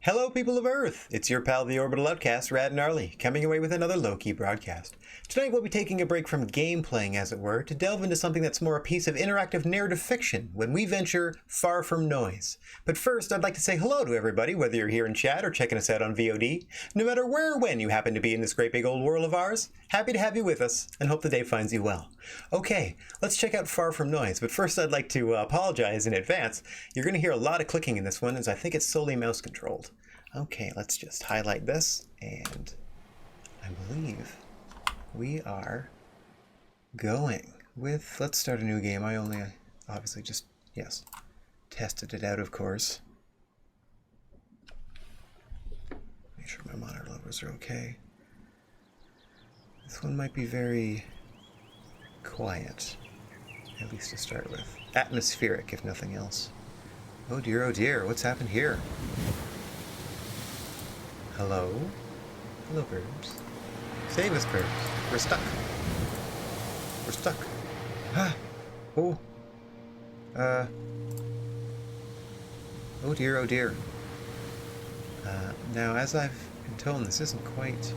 Hello, people of Earth! It's your pal, the Orbital Outcast, Rad Gnarly, coming away with another low-key broadcast. Tonight we'll be taking a break from game playing, as it were, to delve into something that's more a piece of interactive narrative fiction when we venture far from noise. But first, I'd like to say hello to everybody, whether you're here in chat or checking us out on VOD. No matter where or when you happen to be in this great big old world of ours, happy to have you with us, and hope the day finds you well. Okay, let's check out Far From Noise, but first I'd like to apologize in advance. You're going to hear a lot of clicking in this one, as I think it's solely mouse controlled. Okay, let's just highlight this, and I believe we are going with, let's start a new game. I only obviously just, yes, tested it out, of course. Make sure my monitor levels are okay. This one might be very quiet, at least to start with. Atmospheric, if nothing else. Oh dear, what's happened here? Hello? Hello, birds. Save us, birds. We're stuck. We're stuck. Ah! Oh! Oh dear. Now, as I've been told, this isn't quite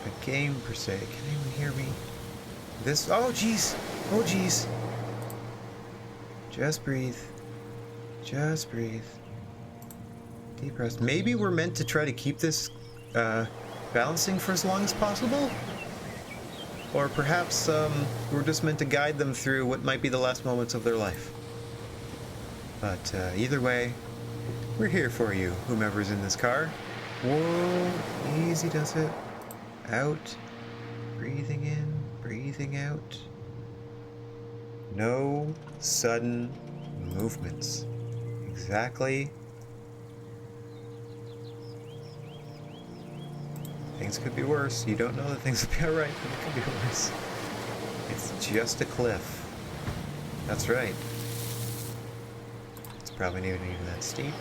a game, per se. Can anyone hear me? This... Oh, jeez! Oh, jeez! Just breathe. Just breathe. Deep breaths. Maybe we're meant to try to keep this balancing for as long as possible? Or perhaps we're just meant to guide them through what might be the last moments of their life. But either way, we're here for you, whomever's in this car. Whoa, easy does it. Out, breathing in, breathing out. No sudden movements. Exactly. Things could be worse. You don't know that things will be alright, but it could be worse. It's just a cliff. That's right. It's probably not even that steep.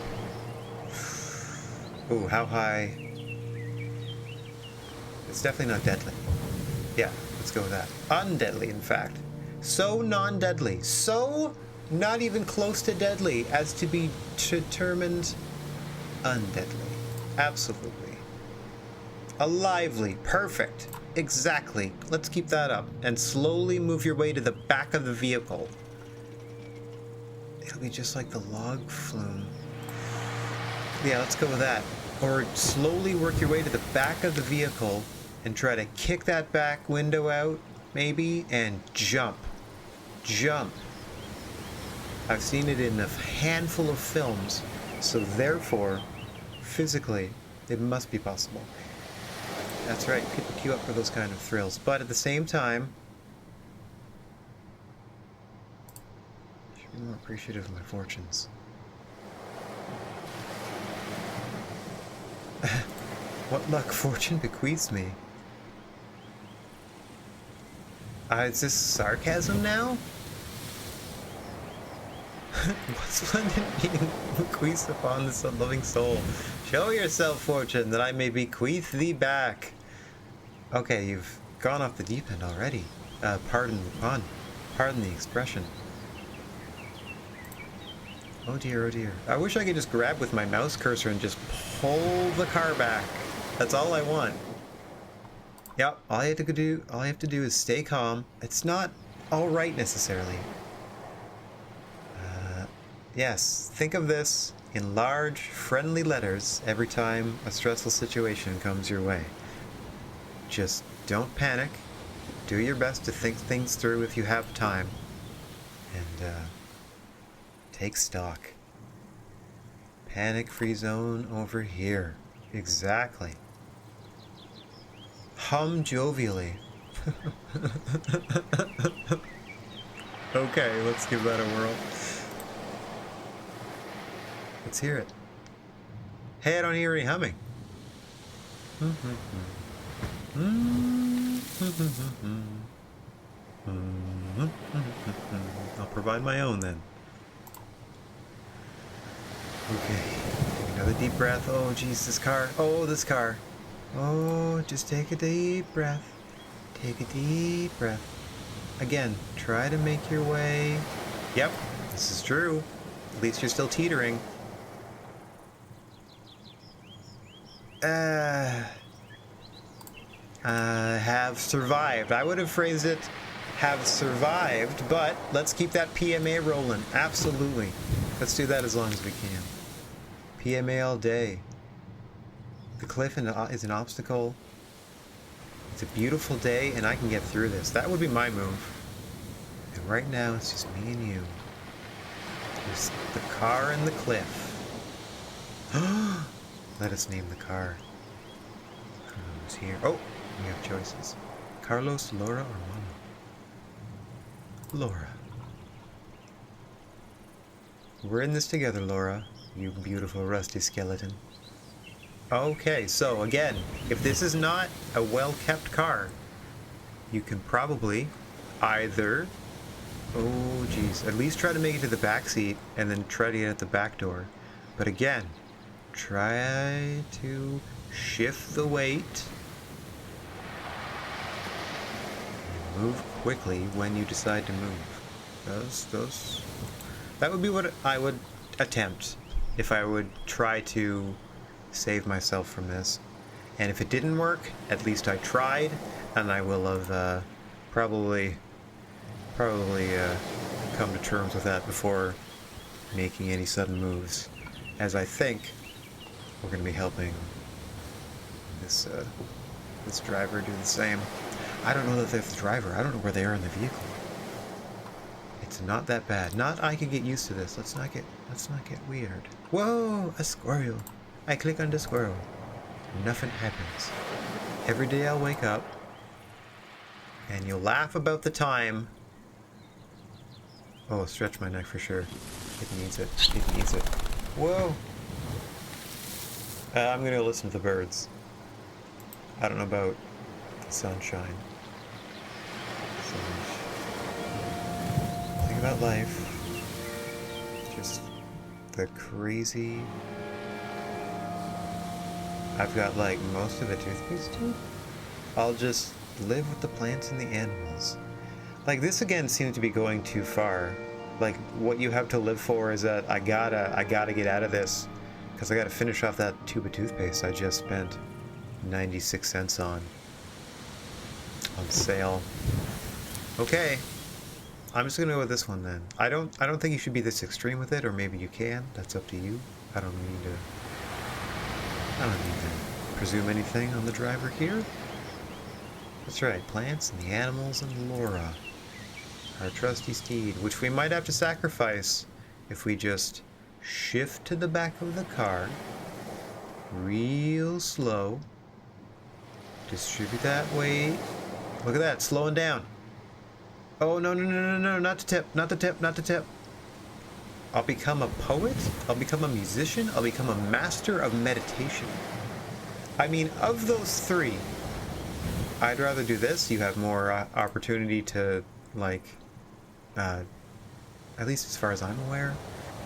Ooh, how high? It's definitely not deadly. Yeah, let's go with that. Undeadly, in fact. So non-deadly. So not even close to deadly as to be determined undeadly. Absolutely. A lively, perfect, exactly. Let's keep that up. And slowly move your way to the back of the vehicle. It'll be just like the log flume. Yeah, let's go with that. Or slowly work your way to the back of the vehicle and try to kick that back window out, maybe, and jump. Jump. I've seen it in a handful of films, so therefore, physically, it must be possible. That's right, people queue up for those kind of thrills. But at the same time, I should be more appreciative of my fortunes. What luck fortune bequeaths me? Is this sarcasm now? What splendid being bequeaths upon this unloving soul. Show yourself, fortune, that I may bequeath thee back. Okay, you've gone off the deep end already. Pardon the pun. Pardon the expression. Oh dear, oh dear. I wish I could just grab with my mouse cursor and just pull the car back. That's all I want. Yep, all I have to do is stay calm. It's not alright necessarily. Yes, think of this in large, friendly letters every time a stressful situation comes your way. Just don't panic. Do your best to think things through if you have time. And take stock. Panic-free zone over here. Exactly. Hum jovially. Okay, let's give that a whirl. Let's hear it. Hey, I don't hear any humming. I'll provide my own then. Okay. Another deep breath. Oh, geez, this car. Oh, this car. Oh, just take a deep breath. Take a deep breath. Again, try to make your way. Yep, this is true. At least you're still teetering. Have survived. I would have phrased it, have survived, but let's keep that PMA rolling. Absolutely. Let's do that as long as we can. PMA all day. The cliff is an obstacle. It's a beautiful day, and I can get through this. That would be my move. And right now, it's just me and you. There's the car and the cliff. Let us name the car. Who's here? Oh, we have choices. Carlos, Laura, or Mama? Laura. We're in this together, Laura. You beautiful rusty skeleton. Okay, so again, if this is not a well-kept car, you can probably either, oh geez, at least try to make it to the back seat and then try to get at the back door. But again, try to shift the weight and move quickly when you decide to move. That would be what I would attempt if I would try to save myself from this. And if it didn't work, at least I tried, and I will have probably come to terms with that before making any sudden moves, as I think we're going to be helping this driver do the same. I don't know that they're the driver. I don't know where they are in the vehicle. It's not that bad. Not I can get used to this. Let's not get weird. Whoa, a squirrel. I click on the squirrel. Nothing happens. Every day I'll wake up and you'll laugh about the time. Oh, stretch my neck for sure. It needs it. It needs it. Whoa. I'm gonna listen to the birds. I don't know about the sunshine. Think about life. Just the crazy. I've got like most of a toothpaste tube. I'll just live with the plants and the animals. Like this again seems to be going too far. Like what you have to live for is that I gotta get out of this because I gotta finish off that tube of toothpaste I just spent 96 cents on sale. Okay, I'm just gonna go with this one then. I don't think you should be this extreme with it, or maybe you can. That's up to you. I don't need to presume anything on the driver here. That's right, plants and the animals and Laura, our trusty steed, which we might have to sacrifice if we just shift to the back of the car, real slow, distribute that weight. Look at that, slowing down. Oh, no, not the tip, not the tip, not the tip. I'll become a poet, I'll become a musician, I'll become a master of meditation. I mean, of those three, I'd rather do this. You have more opportunity to, like, at least as far as I'm aware,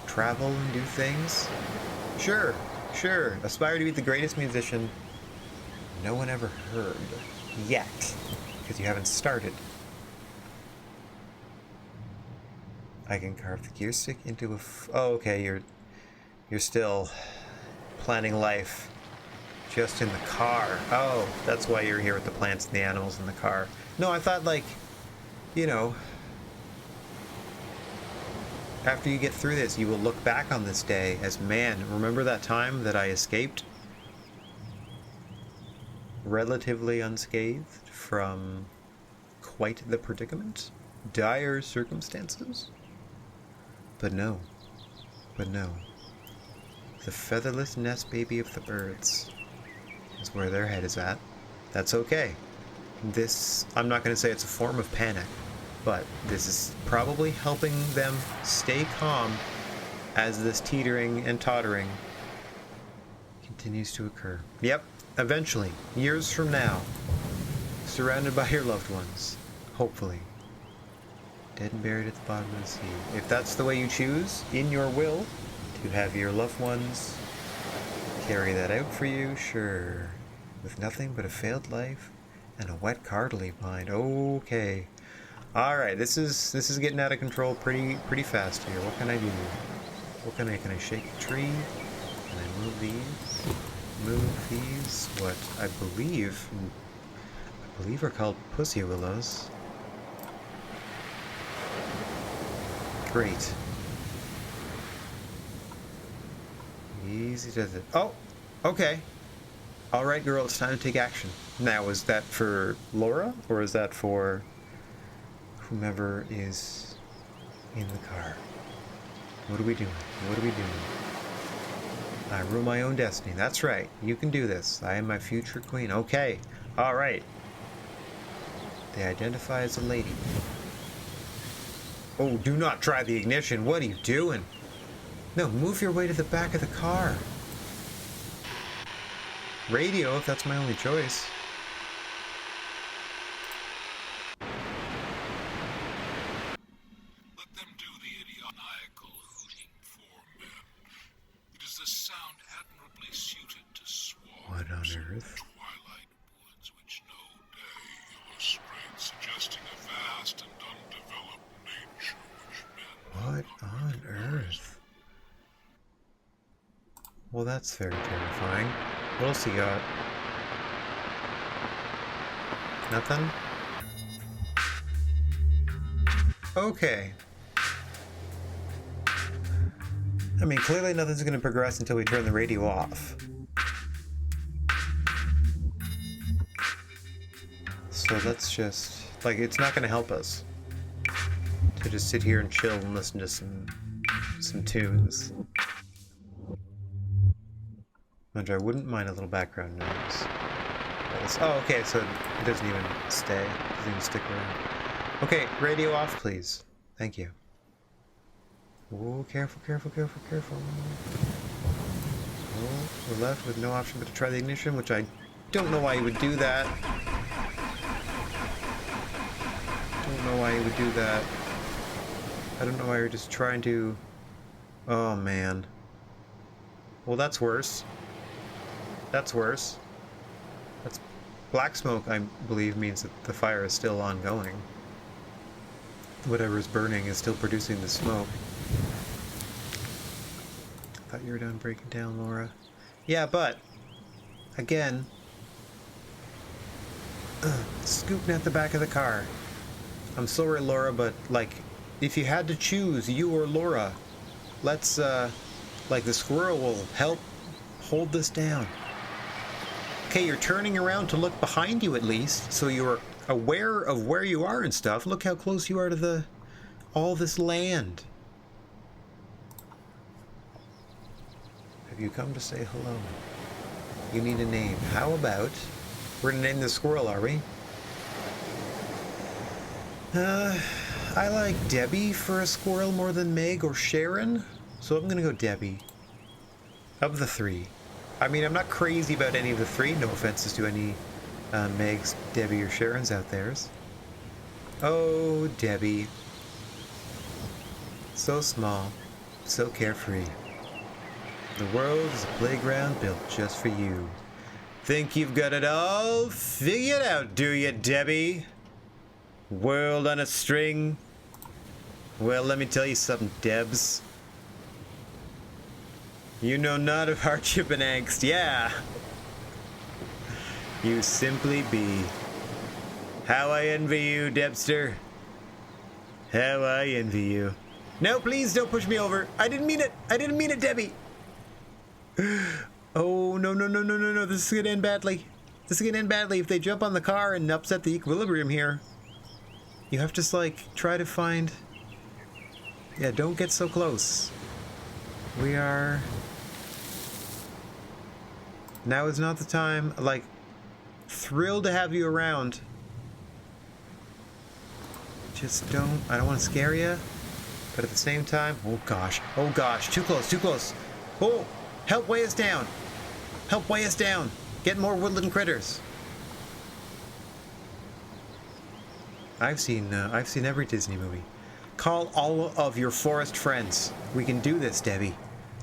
travel and do things. Sure, aspire to be the greatest musician no one ever heard. Yet. Because you haven't started. I can carve the gear stick into a oh, okay, you're still planning life just in the car. Oh, that's why you're here with the plants and the animals in the car. No, I thought, like, you know, after you get through this, you will look back on this day as, man, remember that time that I escaped relatively unscathed from quite the predicament? Dire circumstances? But no. The featherless nest baby of the birds is where their head is at. That's okay. This, I'm not going to say it's a form of panic, but this is probably helping them stay calm as this teetering and tottering continues to occur. Yep, eventually, years from now, surrounded by your loved ones, hopefully, dead and buried at the bottom of the sea. If that's the way you choose, in your will, to have your loved ones carry that out for you, sure. With nothing but a failed life and a wet car to leave behind. Okay. Alright, this is getting out of control pretty fast here. What can I do? Can I shake a tree? Can I move these? move these, what I believe are called pussy willows. Great. Easy does it. Oh, okay. All right, girl, it's time to take action. Now, is that for Laura, or is that for whomever is in the car? What are we doing? What are we doing? I rule my own destiny. That's right. You can do this. I am my future queen. Okay. All right. They identify as a lady. Oh, do not try the ignition. What are you doing? No, move your way to the back of the car. Radio, if that's my only choice. Let them do the idiotical hooting for men. It is a sound admirably suited to swarms. What on earth? Twilight woods which no day illustrate, suggesting a vast and undeveloped nature which men... What on earth? Well, that's very terrifying. What else you got? Nothing? Okay. I mean, clearly nothing's going to progress until we turn the radio off. So let's just... like, it's not going to help us to just sit here and chill and listen to some tunes. Which I wouldn't mind a little background noise. Oh, okay, so it doesn't even stay. It doesn't even stick around. Okay, radio off, please. Thank you. Oh, careful, careful, careful, careful. Oh, we're left with no option but to try the ignition, which I don't know why you would do that. Don't know why you would do that. I don't know why you're just trying to... Oh, man. Well, that's worse. That's worse. That's black smoke, I believe, means that the fire is still ongoing. Whatever is burning is still producing the smoke. I thought you were done breaking down, Laura. Yeah, but again, scooting at the back of the car. I'm sorry, Laura, but like, if you had to choose you or Laura, let's like the squirrel will help hold this down. Okay, you're turning around to look behind you at least, so you're aware of where you are and stuff. Look how close you are to all this land. Have you come to say hello? You need a name. How about... we're gonna name the squirrel, are we? I like Debbie for a squirrel more than Meg or Sharon, so I'm gonna go Debbie. Of the three. I mean, I'm not crazy about any of the three. No offenses to any Megs, Debbie, or Sharons out there. Oh, Debbie. So small, so carefree. The world is a playground built just for you. Think you've got it all figured out, do you, Debbie? World on a string? Well, let me tell you something, Debs. You know not of hardship and angst, yeah. You simply be. How I envy you, Debster. How I envy you. No, please don't push me over. I didn't mean it. I didn't mean it, Debbie. Oh, no, no, no, no, no, no. This is going to end badly. This is going to end badly if they jump on the car and upset the equilibrium here. You have to, like, try to find... yeah, don't get so close. We are... now is not the time. Like, thrilled to have you around. Just don't... I don't want to scare you. But at the same time... oh gosh. Oh gosh. Too close. Too close. Oh! Help weigh us down. Help weigh us down. Get more woodland critters. I've seen every Disney movie. Call all of your forest friends. We can do this, Debbie.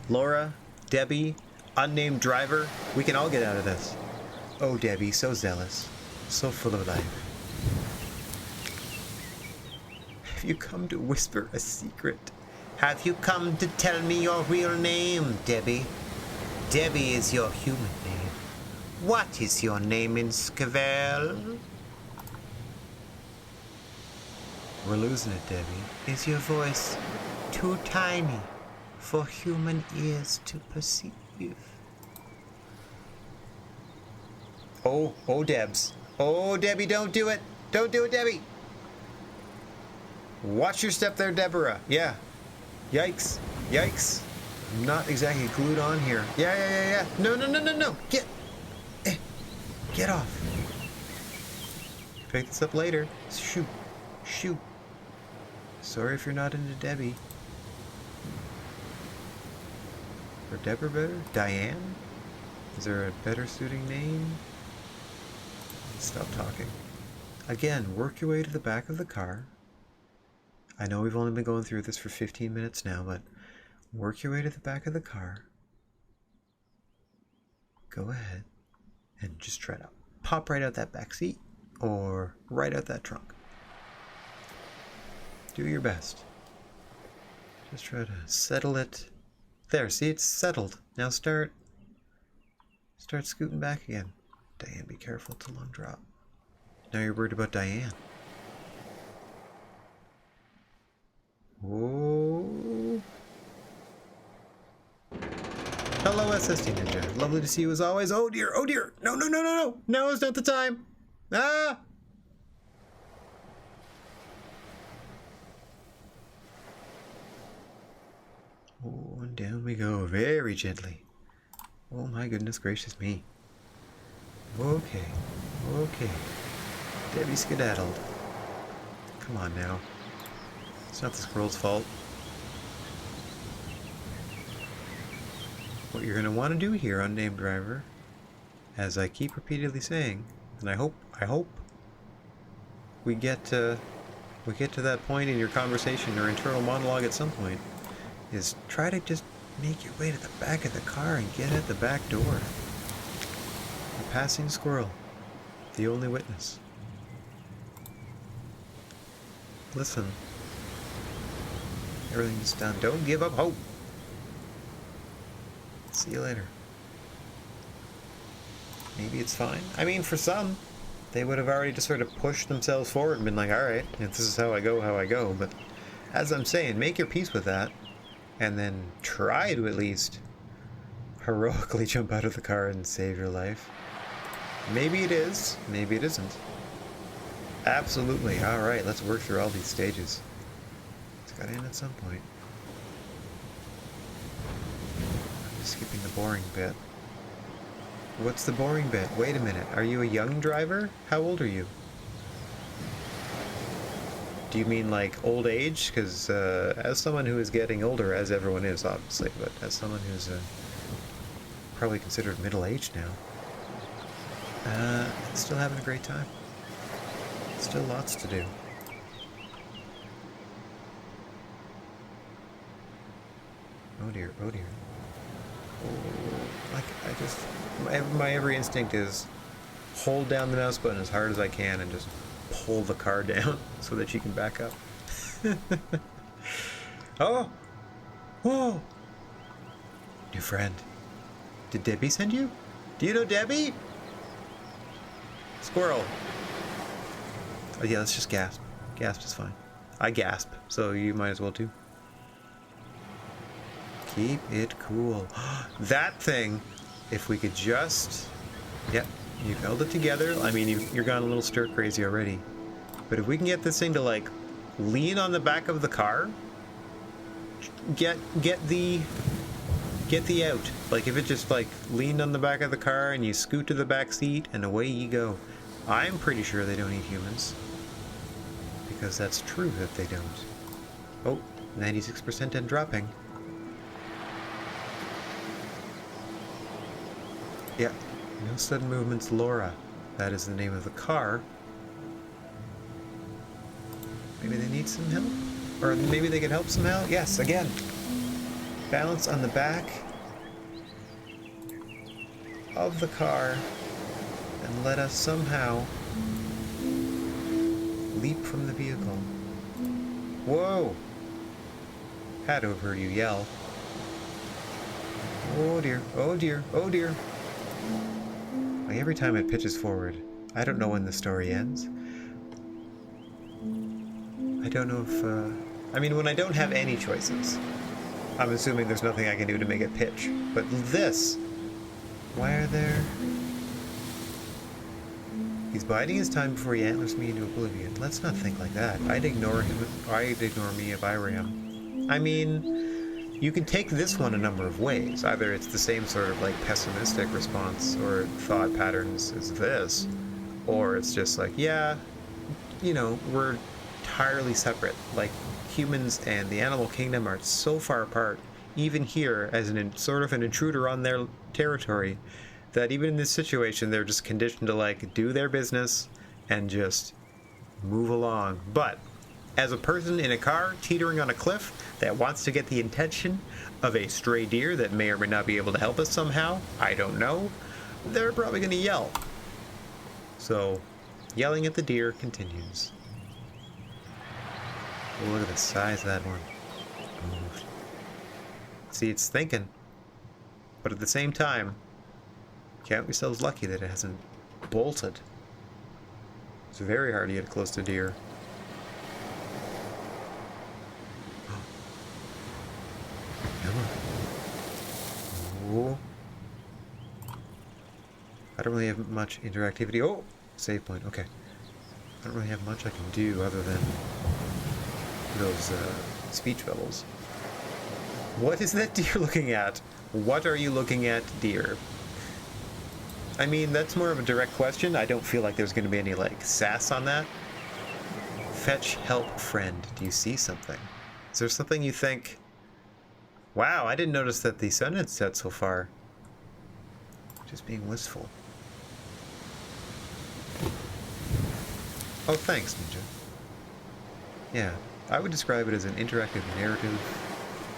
Laura, Debbie, unnamed driver. We can all get out of this. Oh, Debbie, so zealous. So full of life. Have you come to whisper a secret? Have you come to tell me your real name, Debbie? Debbie is your human name. What is your name in Scavel? We're losing it, Debbie. Is your voice too tiny for human ears to perceive? Oh, Debs. Oh, Debbie, don't do it. Don't do it, Debbie. Watch your step there, Deborah. Yeah. Yikes. Yikes. I'm not exactly glued on here. Yeah. No. Get off. Pick this up later. Shoot. Sorry if you're not into Debbie. Or Deborah better? Diane? Is there a better suiting name? Stop talking. Again, work your way to the back of the car. I know we've only been going through this for 15 minutes now, but work your way to the back of the car. Go ahead and just try to pop right out that back seat or right out that trunk. Do your best. Just try to settle it. There, see, it's settled. Now start scooting back again. Diane, be careful, it's a long drop. Now you're worried about Diane. Oh. Hello, SST Ninja. Lovely to see you as always. Oh dear. No. No, it's not the time. Ah! Oh, and down we go, very gently. Oh my goodness gracious me. Okay. Debbie skedaddled. Come on now. It's not the squirrel's fault. What you're going to want to do here, unnamed driver, as I keep repeatedly saying, and I hope we get to that point in your conversation or internal monologue at some point, is try to just make your way to the back of the car and get at the back door. A passing squirrel, the only witness. Listen. Everything's done. Don't give up hope. See you later. Maybe it's fine. I mean, for some, they would have already just sort of pushed themselves forward and been like, alright, if this is how I go. But as I'm saying, make your peace with that. And then try to at least heroically jump out of the car and save your life. Maybe it is. Maybe it isn't. Absolutely. Alright, let's work through all these stages. It's got to end at some point. I'm just skipping the boring bit. What's the boring bit? Wait a minute. Are you a young driver? How old are you? Do you mean like old age? Because as someone who is getting older, as everyone is obviously, but as someone who's probably considered middle-aged now, still having a great time. Still lots to do. Oh dear. Oh, like my every instinct is hold down the mouse button as hard as I can and just pull the car down so that she can back up. Oh! Whoa! New friend. Did Debbie send you? Do you know Debbie? Squirrel. Oh yeah, let's just gasp. Gasp is fine. I gasp, so you might as well too. Keep it cool. That thing, if we could just... Yep, you've held it together. I mean, you're gone a little stir crazy already. But if we can get this thing to, like, lean on the back of the car, get the out. Like, if it just, like, leaned on the back of the car and you scoot to the back seat and away you go. I'm pretty sure they don't eat humans. Because that's true that they don't. Oh, 96% and dropping. Yeah, no sudden movements, Laura. That is the name of the car. Maybe they need some help? Or maybe they could help somehow? Yes, again. Balance on the back of the car and let us somehow leap from the vehicle. Whoa! Had to have heard you yell. Oh dear, oh dear, oh dear. Like every time it pitches forward, I don't know when the story ends. I don't know if, I mean, when I don't have any choices, I'm assuming there's nothing I can do to make it pitch. But this, why are there... He's biding his time before he antlers me into oblivion. Let's not think like that. I'd ignore him. I'd ignore me if I were him. I mean, you can take this one a number of ways. Either it's the same sort of like pessimistic response or thought patterns as this, or it's just like, yeah, you know, we're entirely separate. Like, humans and the animal kingdom are so far apart, even here as sort of an intruder on their territory, that even in this situation they're just conditioned to like do their business and just move along. But as a person in a car teetering on a cliff that wants to get the attention of a stray deer that may or may not be able to help us somehow, I don't know, they're probably going to yell. So yelling at the deer continues. Oh, look at the size of that one. Moved. See, it's thinking, but at the same time, count yourselves lucky that it hasn't bolted. It's very hard to get close to deer. Oh. I don't really have much interactivity. Oh! Save point, okay. I don't really have much I can do other than those speech bubbles. What is that deer looking at? What are you looking at, deer? I mean, that's more of a direct question. I don't feel like there's going to be any, like, sass on that. Fetch, help, friend. Do you see something? Is there something you think... Wow, I didn't notice that the sun had set so far. Just being wistful. Oh, thanks, Ninja. Yeah, I would describe it as an interactive narrative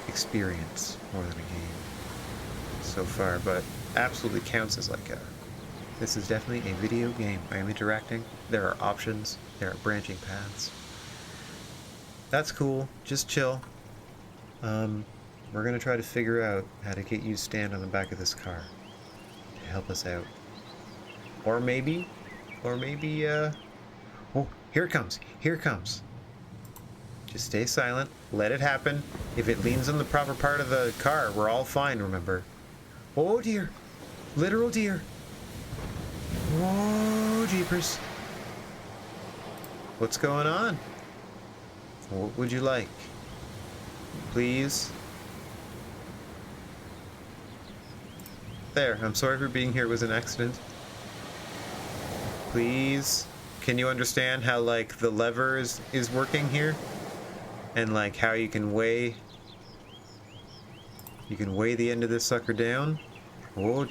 experience more than a game so far, but absolutely counts as like a... This is definitely a video game. I am interacting. There are options. There are branching paths. That's cool. Just chill. We're gonna try to figure out how to get you to stand on the back of this car to help us out. Or maybe, oh, here it comes. Here it comes. Just stay silent. Let it happen. If it leans on the proper part of the car, we're all fine, remember. Oh, dear. Literal deer. Whoa, jeepers. What's going on? What would you like? Please? There, I'm sorry for being here. It was an accident. Please? Can you understand how, like, the lever is working here? And, like, how you can weigh... You can weigh the end of this sucker down? Oh, ...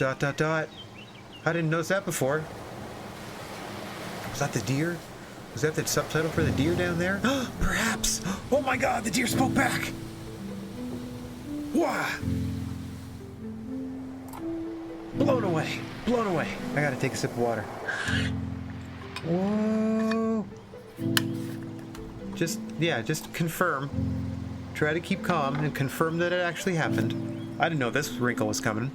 I didn't notice that before. Was that the deer? Was that the subtitle for the deer down there? Perhaps! Oh my god, the deer spoke back! Wah! Blown away! Blown away! I gotta take a sip of water. Whoa! Just confirm. Try to keep calm and confirm that it actually happened. I didn't know this wrinkle was coming.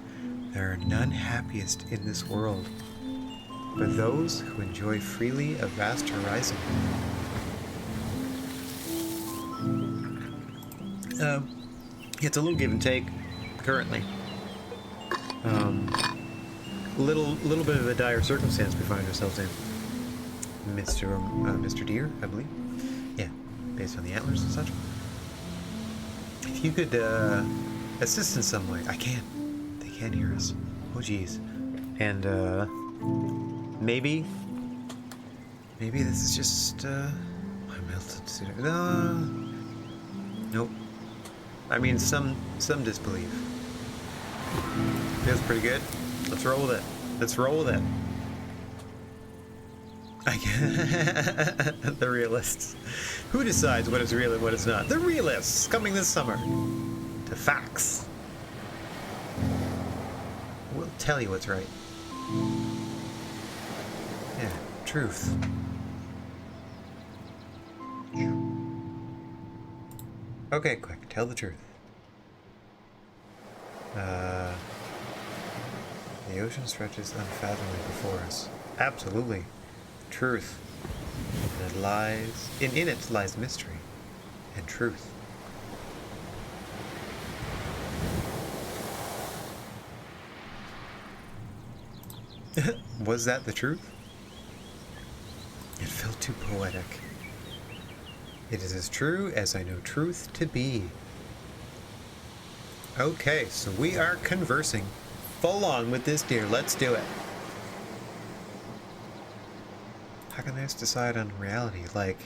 There are none happiest in this world, but those who enjoy freely a vast horizon. It's a little give and take, currently. Little bit of a dire circumstance we find ourselves in. Mr. Deer, I believe. Yeah, based on the antlers and such. If you could assist in some way, I can. They can't hear us. Oh, geez. And maybe this is just my melted. Nope. I mean, some disbelief. Feels pretty good. Let's roll with it. Let's roll with it. The realists. Who decides what is real and what is not? The realists, coming this summer to Facts. We'll tell you what's right. Yeah, truth. Okay, quick, tell the truth. The ocean stretches unfathomably before us. Absolutely. Truth. And it lies... In it lies mystery. And truth. Was that the truth? It felt too poetic. It is as true as I know truth to be. Okay, so we are conversing full on with this deer. Let's do it. How can I just decide on reality? Like,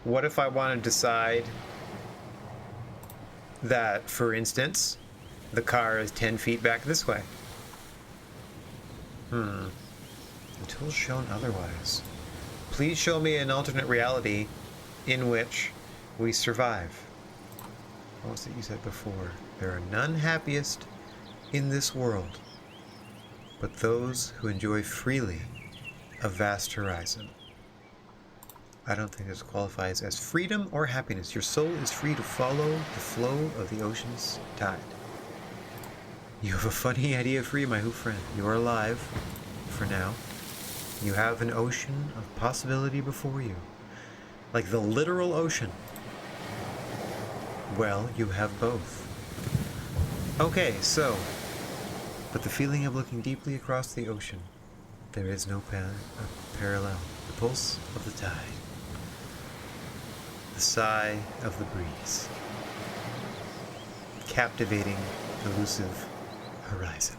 what if I want to decide that, for instance, the car is 10 feet back this way? Until shown otherwise. Please show me an alternate reality in which we survive. What was it you said before? There are none happiest in this world, but those who enjoy freely a vast horizon. I don't think this qualifies as freedom or happiness. Your soul is free to follow the flow of the ocean's tide. You have a funny idea of free, my hoof friend. You are alive, for now. You have an ocean of possibility before you. Like the literal ocean. Well, you have both. Okay, so... But the feeling of looking deeply across the ocean, there is no parallel. The pulse of the tide. The sigh of the breeze. Captivating, elusive horizon.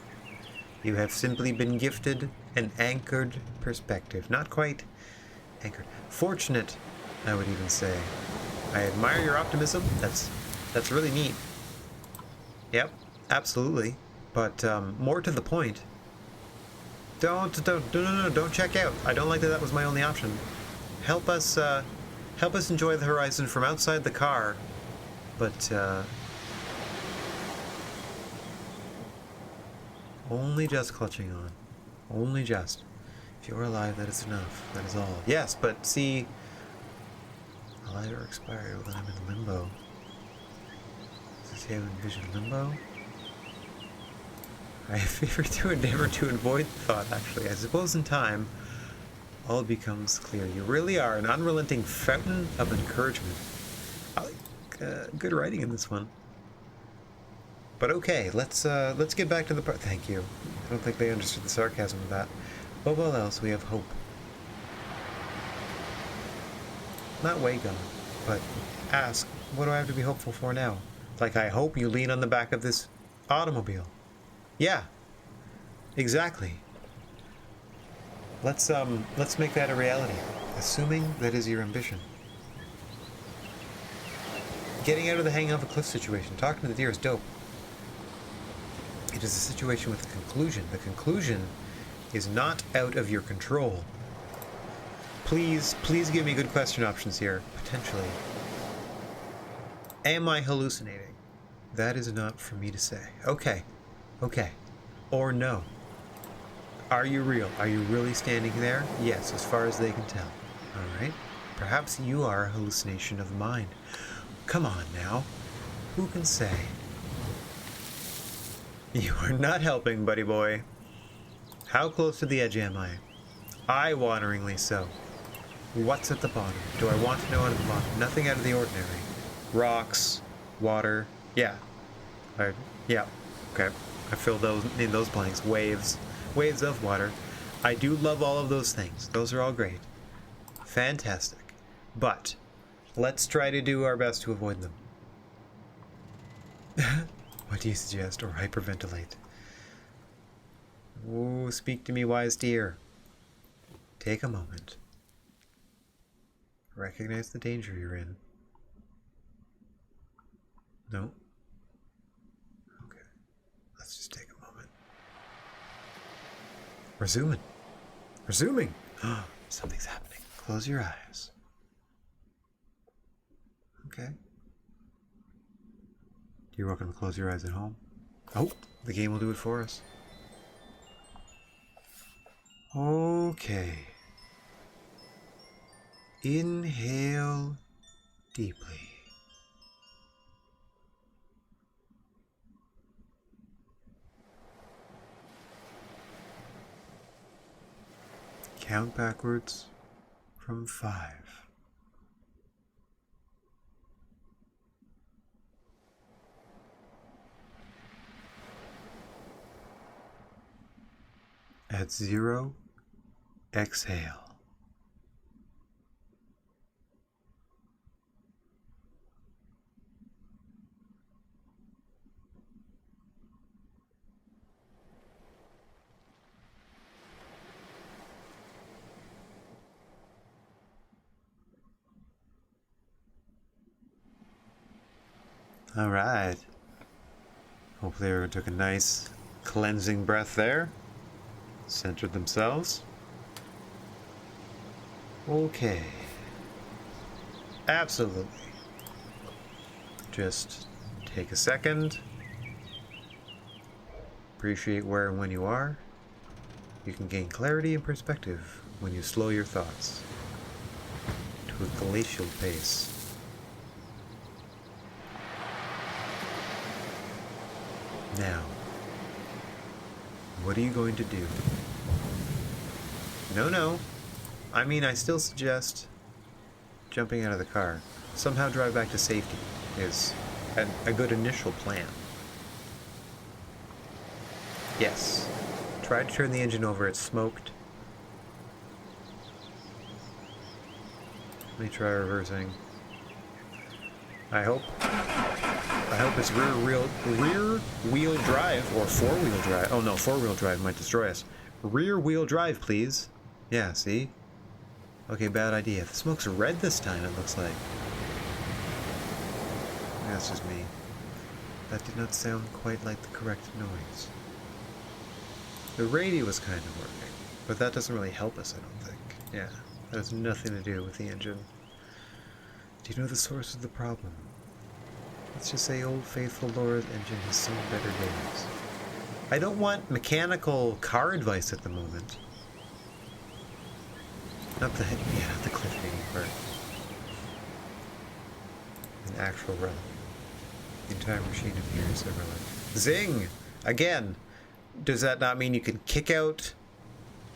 You have simply been gifted an anchored perspective. Not quite anchored. Fortunate, I would even say. I admire your optimism. That's really neat. Yep, absolutely. But more to the point. Don't check out. I don't like that was my only option. Help us enjoy the horizon from outside the car. But only just clutching on. Only just. If you're alive, that is enough. That is all. Yes, but see, alive or expired, well then I'm in limbo. Does he have envisioned limbo? I favor to endeavor to avoid the thought, actually. I suppose in time, all becomes clear. You really are an unrelenting fountain of encouragement. I like good writing in this one. But okay, let's get back to the part. Thank you. I don't think they understood the sarcasm of that. Above all else, we have hope. Not way gone, but ask, what do I have to be hopeful for now? Like, I hope you lean on the back of this automobile. Yeah, exactly. Let's make that a reality, assuming that is your ambition. Getting out of the hanging off a cliff situation, talking to the deer is dope. It is a situation with a conclusion. The conclusion is not out of your control. Please give me good question options here, potentially. Am I hallucinating? That is not for me to say. Okay. Or no. Are you real? Are you really standing there? Yes, as far as they can tell. Alright. Perhaps you are a hallucination of the mind. Come on now. Who can say? You are not helping, buddy boy. How close to the edge am I? Eye-wateringly so. What's at the bottom? Do I want to know out of the bottom? Nothing out of the ordinary. Rocks, water. Yeah. Yeah. Okay. I fill those in those blanks. Waves of water. I do love all of those things. Those are all great. Fantastic. But let's try to do our best to avoid them. What do you suggest? Or hyperventilate? Ooh, speak to me, wise deer. Take a moment. Recognize the danger you're in. No? Okay. Let's just take a moment. Resuming! Something's happening. Close your eyes. Okay. You're welcome to close your eyes at home. Oh, the game will do it for us. Okay. Inhale deeply. Count backwards from 5. At 0, exhale. All right. Hopefully everyone took a nice cleansing breath there. Centered themselves. Okay. Absolutely. Just take a second. Appreciate where and when you are. You can gain clarity and perspective when you slow your thoughts to a glacial pace. Now, what are you going to do? No. I mean, I still suggest jumping out of the car. Somehow drive back to safety is a good initial plan. Yes. Try to turn the engine over. It's smoked. Let me try reversing. I hope it's rear wheel drive or 4-wheel drive. Oh no, 4-wheel drive might destroy us. Rear wheel drive, please. Yeah, see? Okay, bad idea. The smoke's red this time, it looks like. That's just me. That did not sound quite like the correct noise. The radio was kind of working, but that doesn't really help us, I don't think. Yeah, that has nothing to do with the engine. Do you know the source of the problem? Let's just say old faithful Laura's engine has seen better days. I don't want mechanical car advice at the moment. Not the cliffhanger part. An actual relic. The entire machine appears a relic. Zing! Again! Does that not mean you can kick out?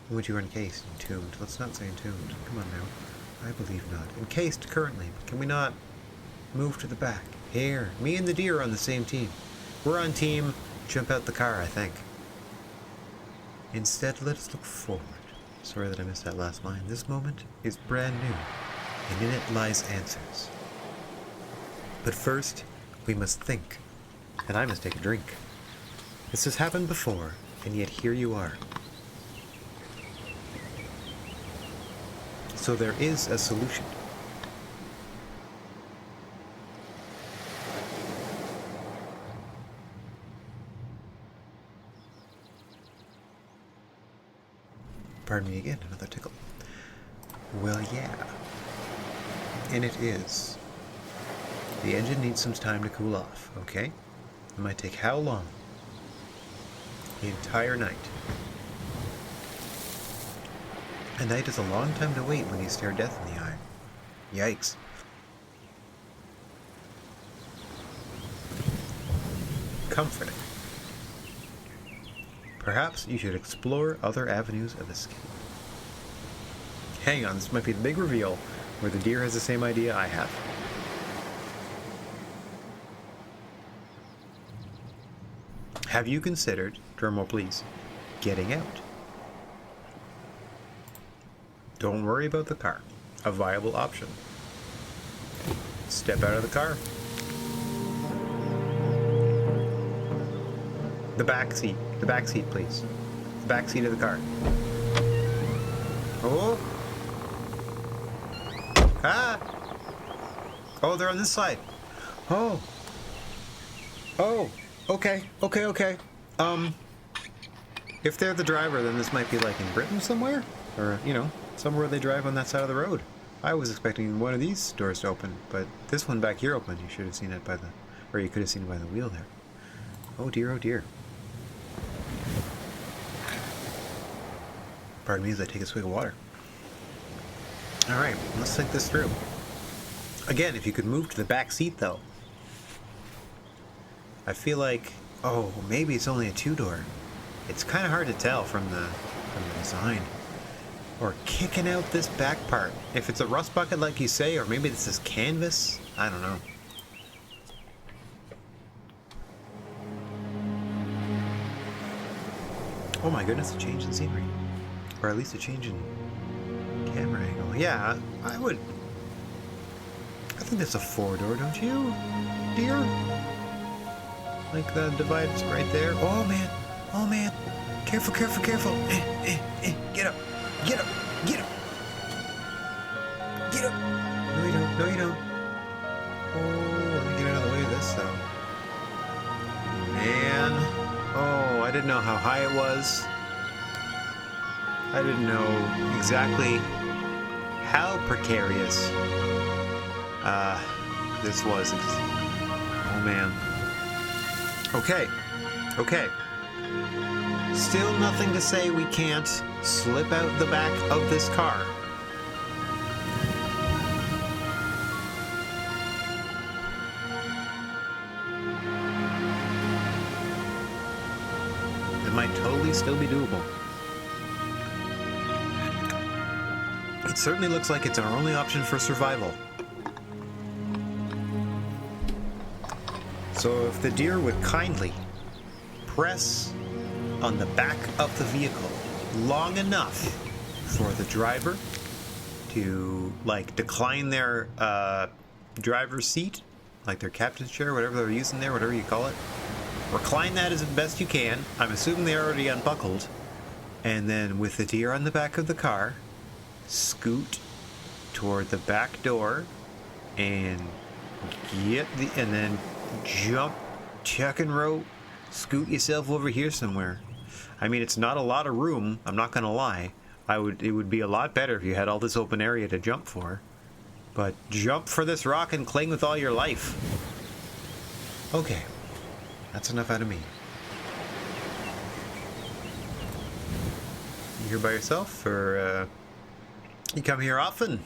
Would you are encased, entombed? Let's not say entombed. Come on now. I believe not. Encased currently, but can we not move to the back? Here, me and the deer are on the same team. We're on team jump out the car, I think. Instead, let us look forward. Sorry that I missed that last line. This moment is brand new, and in it lies answers. But first, we must think, and I must take a drink. This has happened before, and yet here you are. So there is a solution. Pardon me again, another tickle. Well, yeah. And it is. The engine needs some time to cool off, okay? It might take how long? The entire night. A night is a long time to wait when you stare death in the eye. Yikes. Comforting. Perhaps you should explore other avenues of escape. Hang on, this might be the big reveal where the deer has the same idea I have. Have you considered, drumroll please, getting out? Don't worry about the car. A viable option. Step out of the car. The back seat. The back seat, please. The back seat of the car. Oh! Ah! Oh, they're on this side. Oh! Oh! Okay. If they're the driver, then this might be like in Britain somewhere? Or, somewhere they drive on that side of the road. I was expecting one of these doors to open, but this one back here opened. You should have seen it you could have seen it by the wheel there. Oh dear, oh dear. Pardon me as I take a swig of water. Alright, let's think this through. Again, if you could move to the back seat though. I feel like, maybe it's only a 2-door. It's kind of hard to tell from the design. or kicking out this back part. If it's a rust bucket like you say, or maybe this is canvas, I don't know. Oh my goodness, a change in scenery. Or at least a change in camera angle. Yeah, I would... I think that's a 4-door, don't you, dear? Like the divider's right there. Oh man, oh man. Careful, careful, careful. Get up, get up, get up. Get up. No you don't, no you don't. Oh, let me get out of the way of this though. Man. Oh, I didn't know how high it was. I didn't know exactly how precarious this was. Oh man. Okay. Okay. Still nothing to say we can't slip out the back of this car. It might totally still be doable. It certainly looks like it's our only option for survival. So if the deer would kindly press on the back of the vehicle long enough for the driver to, like, decline their driver's seat, like their captain's chair, whatever they're using there, whatever you call it. Recline that as best you can. I'm assuming they're already unbuckled. And then with the deer on the back of the car, scoot toward the back door and and then jump, chuck and rope, scoot yourself over here somewhere. I mean, it's not a lot of room, I'm not gonna lie. It would be a lot better if you had all this open area to jump for. But jump for this rock and cling with all your life. Okay, that's enough out of me. You here by yourself, or you come here often?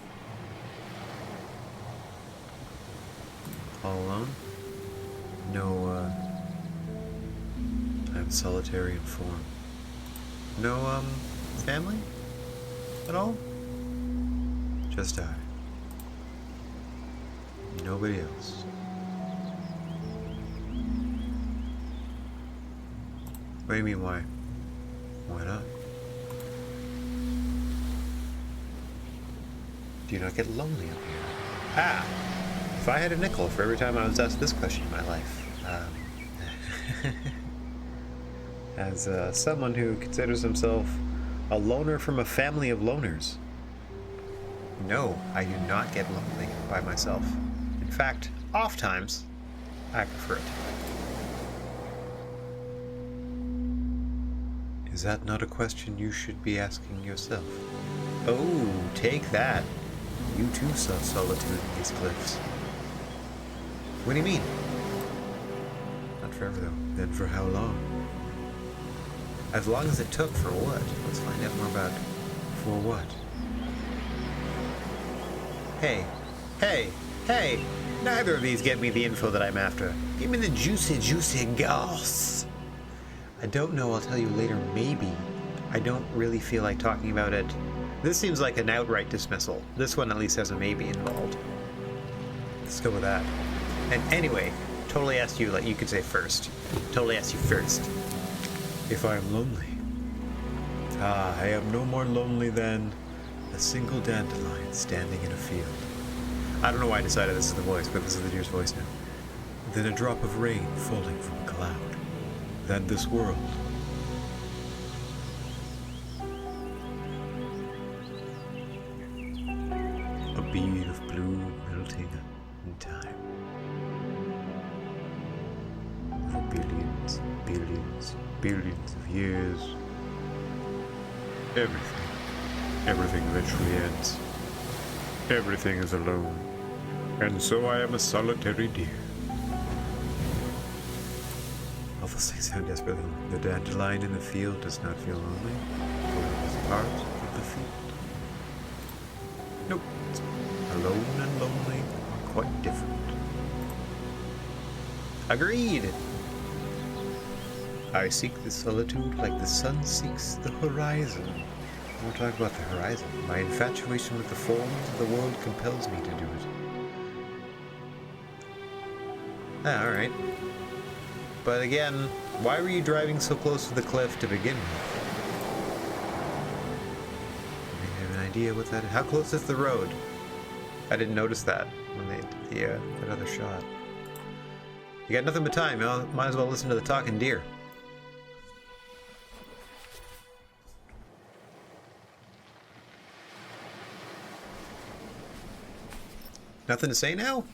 All alone? No, I'm solitary in form. No, family? At all? Just I. Nobody else. What do you mean, why? Why not? Do you not get lonely up here? Ah! If I had a nickel for every time I was asked this question in my life, as someone who considers himself a loner from a family of loners, no, I do not get lonely by myself. In fact, oft times, I prefer it. Is that not a question you should be asking yourself? Oh, take that. You too saw solitude in these cliffs. What do you mean? Not forever, though. Then for how long? As long as it took, for what? Let's find out more about for what. Hey, hey, hey! Neither of these get me the info that I'm after. Give me the juicy, juicy goss. I don't know, I'll tell you later, maybe. I don't really feel like talking about it. This seems like an outright dismissal. This one at least has a maybe involved. Let's go with that. And anyway, totally asked you, like you could say first. Totally asked you first. If I am lonely. Ah, I am no more lonely than a single dandelion standing in a field. I don't know why I decided this is the voice, but this is the deer's voice now. Then a drop of rain falling from a cloud. Then this world. A bead of blue melting in time. For billions, billions, billions of years. Everything eventually ends. Everything is alone. And so I am a solitary deer. All those things sound desperately lonely. The dandelion in the field does not feel lonely, for it is part of the field. Nope. Alone and lonely are quite different. Agreed! I seek the solitude like the sun seeks the horizon. I won't talk about the horizon. My infatuation with the forms of the world compels me to do it. Ah, alright. But again, why were you driving so close to the cliff to begin with? I have an idea what that is. How close is the road? I didn't notice that when they did that other shot. You got nothing but time. You might as well listen to the talking deer. Nothing to say now?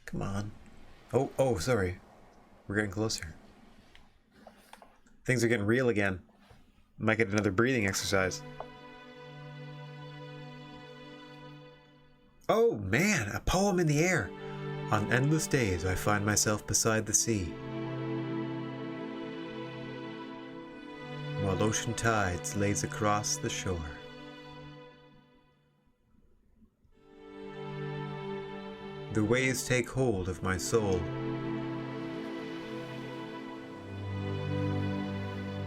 Come on. Oh, sorry. We're getting closer. Things are getting real again. Might get another breathing exercise. Oh, man, a poem in the air. On endless days, I find myself beside the sea, while ocean tides laze across the shore. The waves take hold of my soul,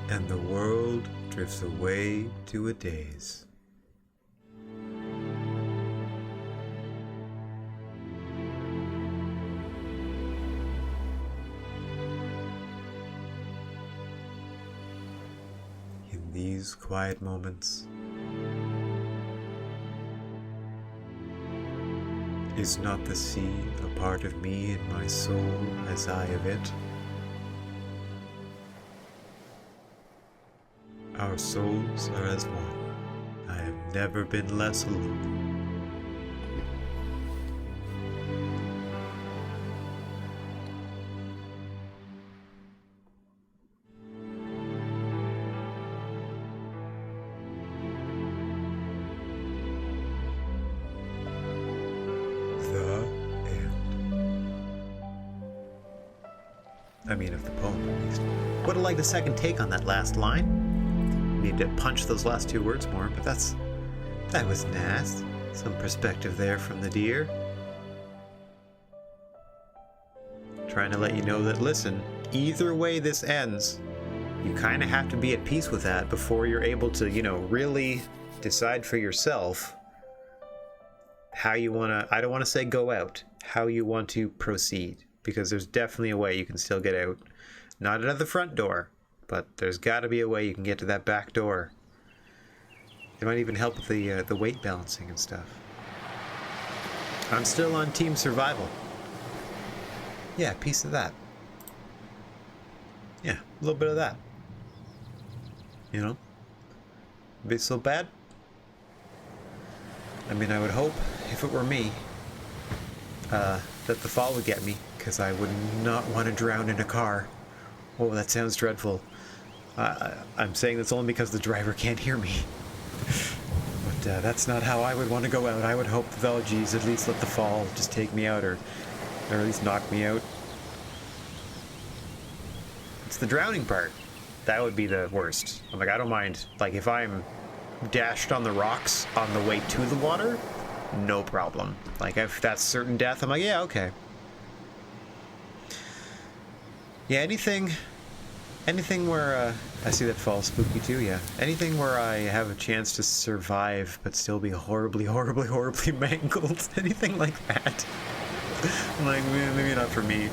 and the world drifts away to a daze. In these quiet moments, is not the sea a part of me and my soul as I of it? Our souls are as one. I have never been less alone. The end. I mean, of the poem, at least. Would have liked a second take on that last line. Need to punch those last two words more, but that was nice. Some perspective there from the deer. Trying to let you know that, listen, either way this ends, you kind of have to be at peace with that before you're able to, really decide for yourself how you want to, I don't want to say go out, how you want to proceed. Because there's definitely a way you can still get out. Not out of the front door, but there's got to be a way you can get to that back door. It might even help with the weight balancing and stuff. I'm still on team survival. Yeah, piece of that. Yeah, a little bit of that. Be so bad? I mean, I would hope, if it were me, that the fall would get me, because I would not want to drown in a car. Oh, that sounds dreadful. I'm saying this only because the driver can't hear me. But that's not how I would want to go out. I would hope the Velgies at least let the fall just take me out, or at least knock me out. It's the drowning part. That would be the worst. I'm like, I don't mind. Like, if I'm dashed on the rocks on the way to the water, no problem. Like, if that's certain death, I'm like, yeah, okay. Yeah, anything where, I see that fall spooky too, yeah. Anything where I have a chance to survive but still be horribly, horribly, horribly mangled. Anything like that. Like, maybe not for me.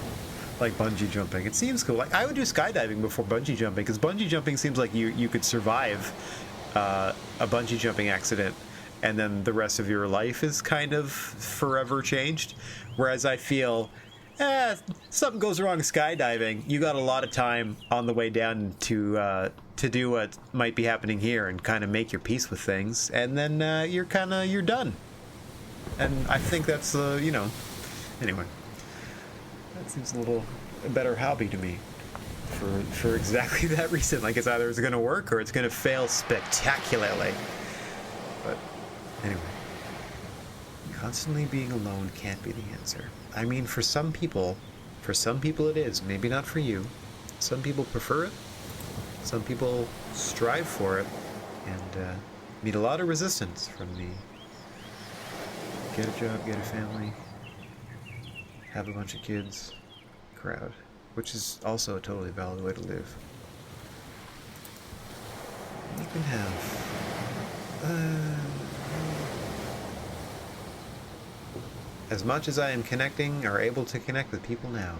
Like bungee jumping. It seems cool. Like, I would do skydiving before bungee jumping, because bungee jumping seems like you could survive a bungee jumping accident, and then the rest of your life is kind of forever changed. Whereas I feel, something goes wrong skydiving, you got a lot of time on the way down to do what might be happening here and kind of make your peace with things, and then you're done. And I think that's anyway. That seems a better hobby to me, for exactly that reason. Like, it's either it's going to work or it's going to fail spectacularly. But anyway, constantly being alone can't be the answer. I mean, for some people it is. Maybe not for you. Some people prefer it. Some people strive for it, and meet a lot of resistance from the get a job, get a family, have a bunch of kids crowd, which is also a totally valid way to live. can have. As much as I am connecting or able to connect with people now,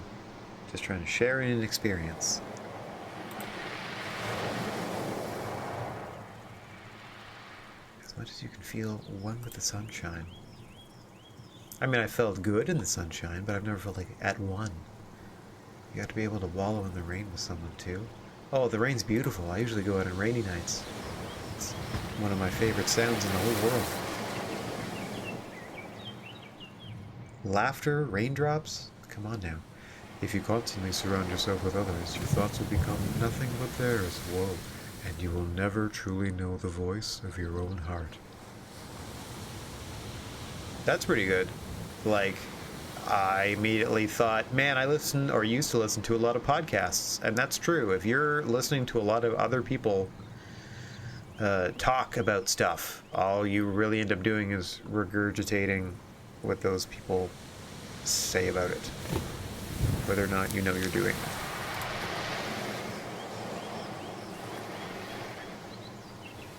just trying to share in an experience. As much as you can feel one with the sunshine. I mean, I felt good in the sunshine, but I've never felt like at one. You got to be able to wallow in the rain with someone too. Oh, the rain's beautiful. I usually go out on rainy nights. It's one of my favorite sounds in the whole world. Laughter, raindrops? Come on now. If you constantly surround yourself with others, your thoughts will become nothing but theirs. Whoa. And you will never truly know the voice of your own heart. That's pretty good. Like, I immediately thought, man, I listen or used to listen to a lot of podcasts. And that's true. If you're listening to a lot of other people talk about stuff, all you really end up doing is regurgitating what those people say about it, whether or not you know you're doing.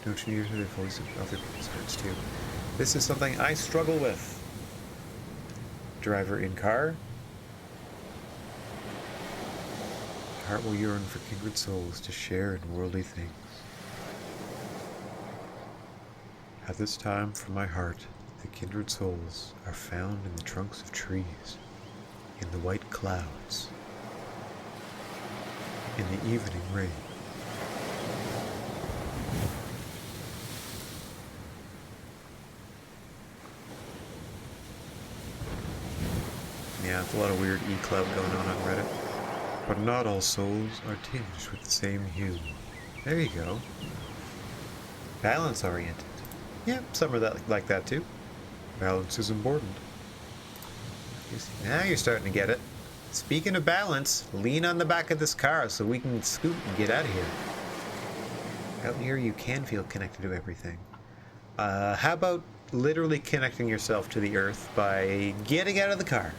Don't you hear the voice of other people's hearts too? This is something I struggle with. Driver in car. Heart will yearn for kindred souls to share in worldly things. At this time, from my heart, the kindred souls are found in the trunks of trees, in the white clouds, in the evening rain. Yeah, it's a lot of weird e-club going on Reddit. But not all souls are tinged with the same hue. There you go. Balance oriented. Yeah, some are like that too. Balance is important. Now you're starting to get it. Speaking of balance, lean on the back of this car so we can scoot and get out of here. Out here you can feel connected to everything. How about literally connecting yourself to the earth by getting out of the car?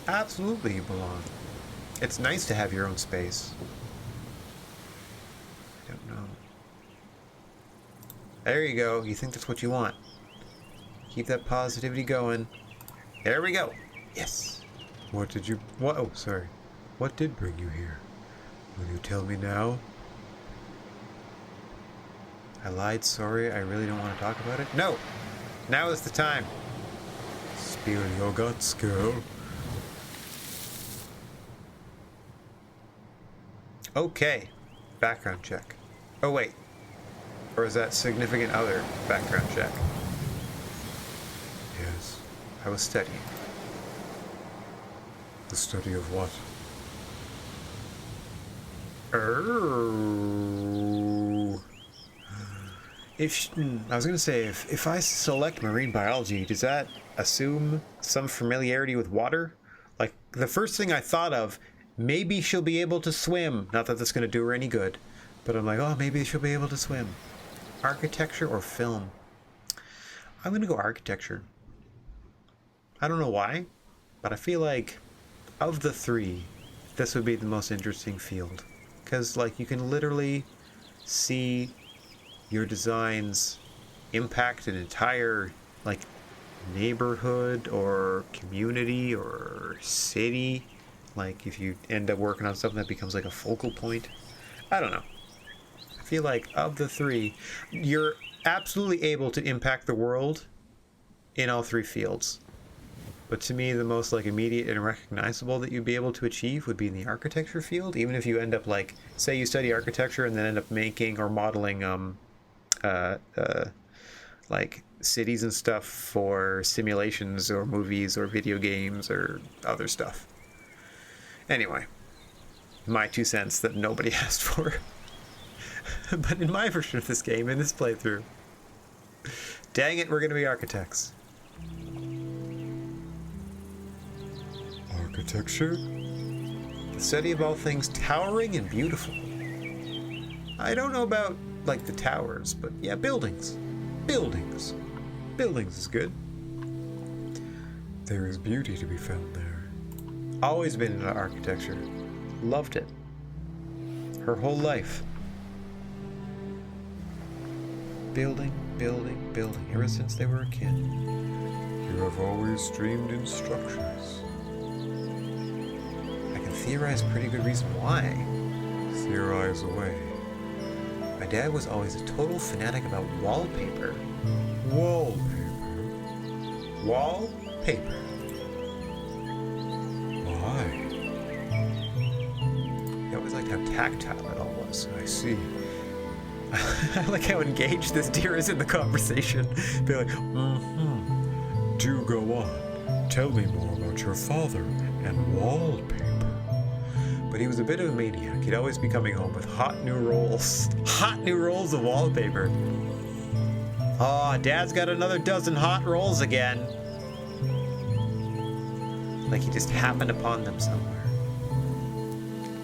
Absolutely you belong. It's nice to have your own space. I don't know. There you go. You think that's what you want. Keep that positivity going. There we go. Yes. What? Oh, sorry. What did bring you here? Will you tell me now? I lied. Sorry. I really don't want to talk about it. No. Now is the time. Spill your guts, girl. Okay. Background check. Oh, wait. Or is that significant other background check? Yes. I was studying. The study of what? I was going to say, if I select marine biology, does that assume some familiarity with water? Like, the first thing I thought of, maybe she'll be able to swim. Not that that's going to do her any good. But I'm like, oh, maybe she'll be able to swim. Architecture or film? I'm going to go architecture. I don't know why, but I feel like of the three, this would be the most interesting field. Because, like, you can literally see your designs impact an entire, like, neighborhood or community or city. Like, if you end up working on something that becomes like a focal point. I don't know. I feel like of the three, you're absolutely able to impact the world in all three fields. But to me, the most like immediate and recognizable that you'd be able to achieve would be in the architecture field. Even if you end up like, say you study architecture and then end up making or modeling like cities and stuff for simulations or movies or video games or other stuff. Anyway, my 2 cents that nobody asked for. But in my version of this game, in this playthrough, dang it, we're going to be architects. Architecture? The study of all things towering and beautiful. I don't know about, like, the towers, but yeah, buildings. Buildings. Buildings is good. There is beauty to be found there. Always been into architecture. Loved it. her whole life. Building, building, building, ever since they were a kid. You have always dreamed in structures. I can theorize a pretty good reason why. Theorize away. My dad was always a total fanatic about wallpaper. Wallpaper? Wallpaper. Why? He always liked how tactile it all was. I see. I like how engaged this deer is in the conversation. Be like, Do go on. Tell me more about your father and wallpaper. But he was a bit of a maniac. He'd always be coming home with hot new rolls. Hot new rolls of wallpaper. Oh, Dad's got another dozen hot rolls again. Like he just happened upon them somewhere.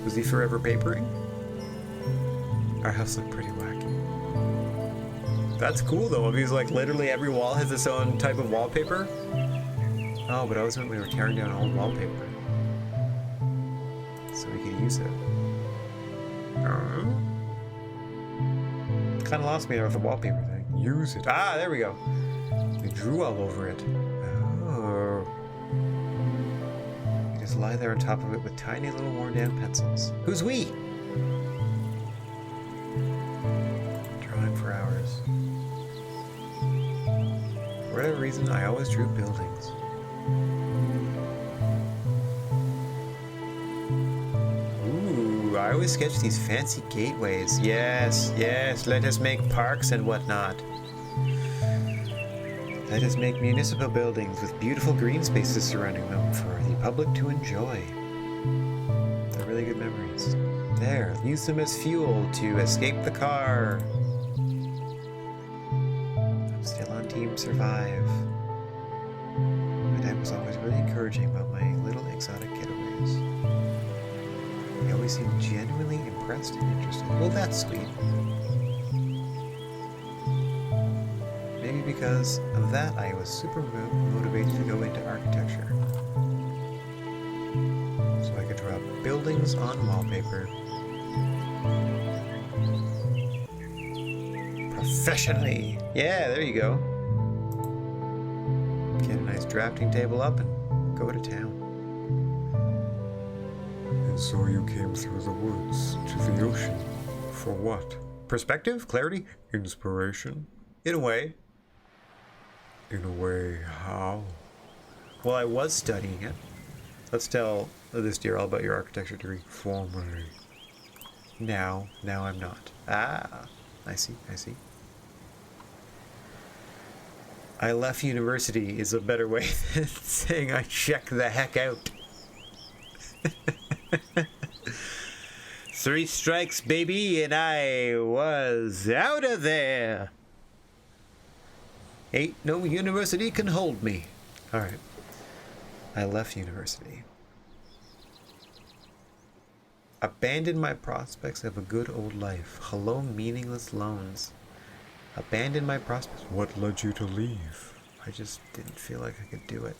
Was he forever papering? Our house looked pretty wacky. That's cool though. If he's like literally every wall has its own type of wallpaper. Oh, but I was when we were tearing down old wallpaper. So we could use it. Kind of lost me there with the wallpaper thing. Use it. Ah, there we go. We drew all over it. Oh. You just lie there on top of it with tiny little worn down pencils. Who's we? Drawing for hours. For whatever reason, I always drew buildings. I always sketch these fancy gateways. Yes, yes, let us make parks and whatnot. Let us make municipal buildings with beautiful green spaces surrounding them for the public to enjoy. They're really good memories. There, use them as fuel to escape the car. I'm still on Team Survive. My dad was always really encouraging about my little exotic getaways. He always seemed genuinely impressed and interested. Well, that's sweet. Maybe because of that, I was super motivated to go into architecture. So I could draw buildings on wallpaper. Professionally. Yeah, there you go. Get a nice drafting table up and go to town. And so you came through the woods to the ocean. For what? Perspective? Clarity? Inspiration? In a way. In a way, how? Well, I was studying it. Let's tell this dear all about your architecture degree. Formerly. Now I'm not. Ah, I see. I left university is a better way than saying I checked the heck out. 3 strikes, baby, and I was out of there. Ain't no university can hold me. Alright. I left university. Abandoned my prospects of a good old life. Hello, meaningless loans. Abandoned my prospects. What led you to leave? I just didn't feel like I could do it.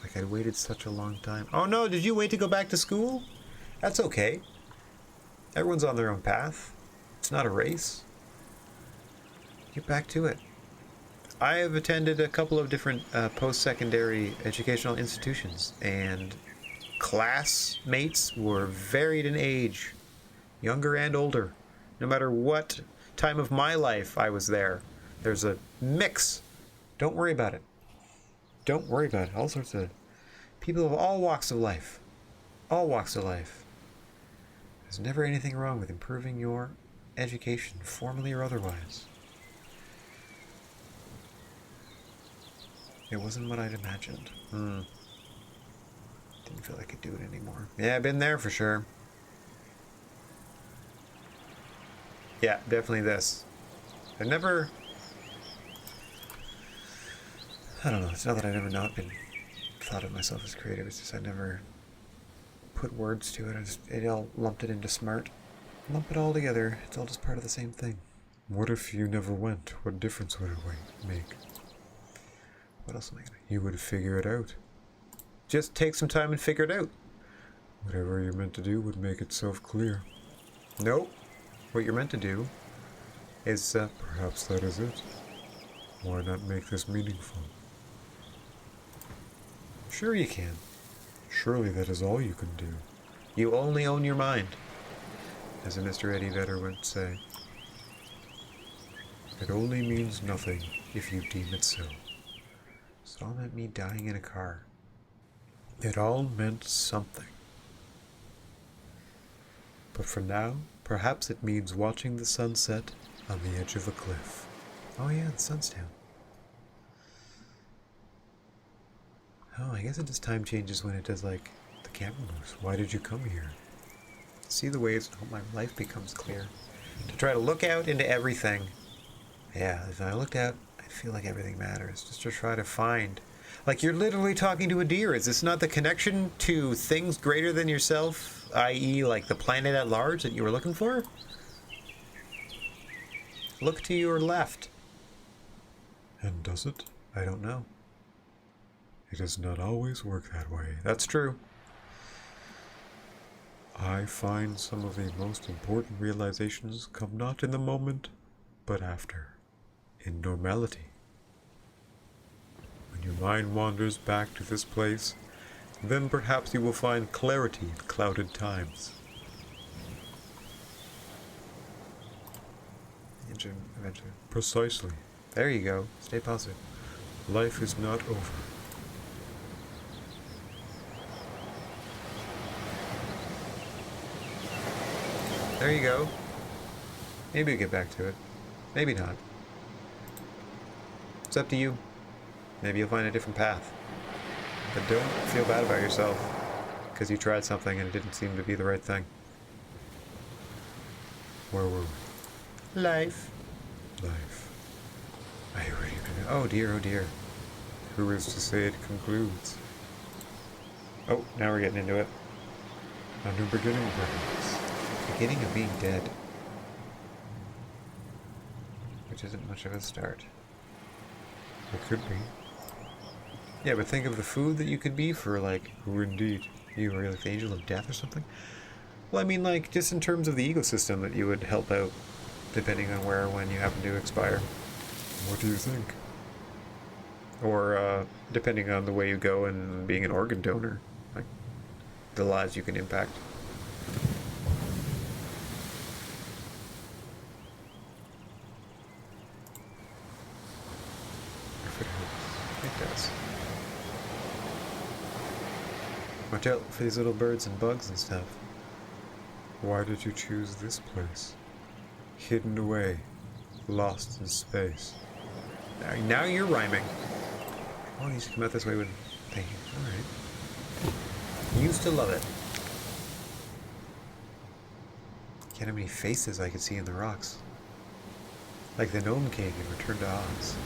Like I'd waited such a long time. Oh no, did you wait to go back to school? That's okay. Everyone's on their own path. It's not a race. Get back to it. I have attended a couple of different post-secondary educational institutions, and classmates were varied in age, younger and older. No matter what time of my life I was there, there's a mix. Don't worry about it. Don't worry about it. All sorts of people of all walks of life. All walks of life. There's never anything wrong with improving your education, formally or otherwise. It wasn't what I'd imagined. Didn't feel I could do it anymore. Yeah, I've been there for sure. Yeah, definitely this. I don't know, it's not that I've never not been thought of myself as creative, it's just I never put words to it. It all lumped it into smart. Lump it all together, it's all just part of the same thing. What if you never went? What difference would it make? What else am I gonna do? You would figure it out. Just take some time and figure it out. Whatever you're meant to do would make itself clear. Nope. What you're meant to do is, Perhaps that is it. Why not make this meaningful? sure you can. Surely that is all you can do. You only own your mind, as a Mr. Eddie Vedder would say. It only means nothing if you deem it so. So it all meant me dying in a car. It all meant something. But for now, Perhaps it means watching the sunset on the edge of a cliff. oh yeah, the sun's down. Oh, I guess it just time changes when it does, like, the camera moves. Why did you come here? See the waves and hope my life becomes clear. To try to look out into everything. Yeah, if I looked out, I'd feel like everything matters. Just to try to find. Like, you're literally talking to a deer. Is this not the connection to things greater than yourself? I.e., like the planet at large that you were looking for? Look to your left. And does it? I don't know. It does not always work that way. That's true. I find some of the most important realizations come not in the moment, but after. In normality. When your mind wanders back to this place, then perhaps you will find clarity in clouded times. Eventually. Precisely. There you go. Stay positive. Life is not over. There you go. Maybe we'll get back to it. Maybe not. It's up to you. Maybe you'll find a different path. But don't feel bad about yourself because you tried something and it didn't seem to be the right thing. Where were we? Life. Life. Oh dear, oh dear. Who is to say it concludes? Oh, now we're getting into it. A new beginning, perhaps. Beginning of being dead. Which isn't much of a start. It could be. Yeah, but think of the food that you could be for, like, Who indeed? you were like the angel of death or something. Well, I mean, like, just in terms of the ecosystem that you would help out, depending on where or when you happen to expire. What do you think? Or, depending on the way you go and being an organ donor. Like, the lives you can impact. If it helps. It does. Watch out for these little birds and bugs and stuff. Why did you choose this place? Hidden away, lost in space. Now you're rhyming. Oh, you used to come out this way when... Thank you. Alright. Used to love it. Can't how many faces I could see in the rocks. Like the Gnome King in Return to Oz.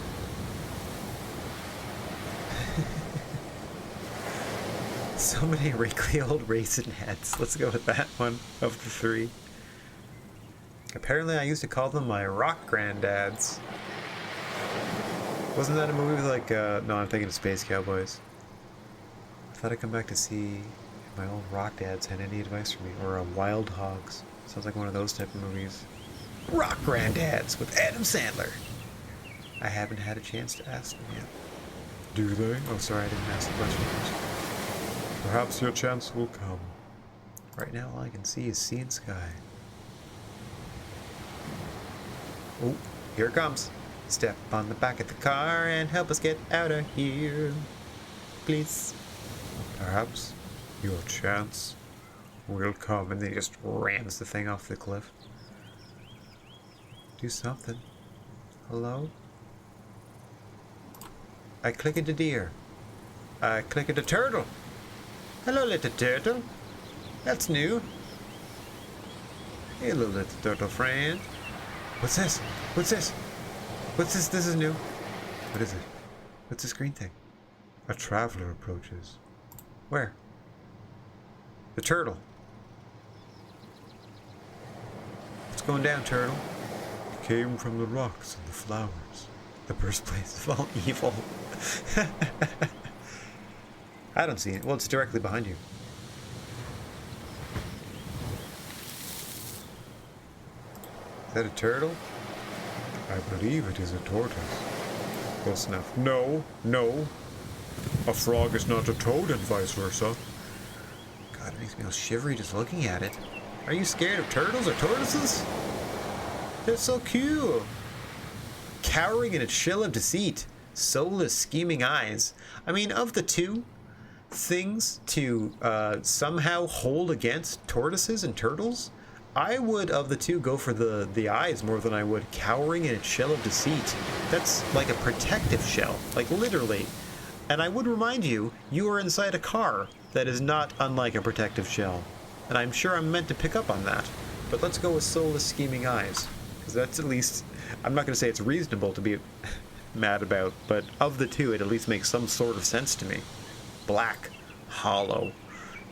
So many wrinkly old raisin heads. Let's go with that one of the three. Apparently I used to call them my rock granddads. Wasn't that a movie with like, no, I'm thinking of Space Cowboys. I thought I'd come back to see if my old rock dads had any advice for me. Or Wild Hogs. Sounds like one of those type of movies. Rock Granddads with Adam Sandler. I haven't had a chance to ask them yet. Do they? Oh, sorry, I didn't ask the question first. Perhaps your chance will come. Right now, all I can see is sea and sky. Oh, here it comes. Step on the back of the car and help us get out of here. Please. Perhaps your chance will come. And then he just rams the thing off the cliff. Do something. Hello? I click it a deer. I click it a turtle. Hello, little turtle. That's new. Hello, little turtle friend. What's this? What's this? What's this? This is new. What is it? What's this green thing? A traveler approaches. Where? The turtle. What's going down, turtle? It came from the rocks and the flowers. The birthplace of all evil. I don't see it. Well, it's directly behind you. that a turtle? I believe it is a tortoise. Close enough. No, no. A frog is not a toad and vice versa. God, it makes me all shivery just looking at it. Are you scared of turtles or tortoises? They're so cute. Cowering in its shell of deceit. Soulless, scheming eyes. I mean, of the two things to somehow hold against tortoises and turtles, I would, of the two, go for the eyes more than I would cowering in its shell of deceit. That's like a protective shell, like literally. And I would remind you, you are inside a car that is not unlike a protective shell. And I'm sure I'm meant to pick up on that. But let's go with soulless, scheming eyes. Because that's at least, I'm not going to say it's reasonable to be mad about, but of the two, it at least makes some sort of sense to me. Black, hollow.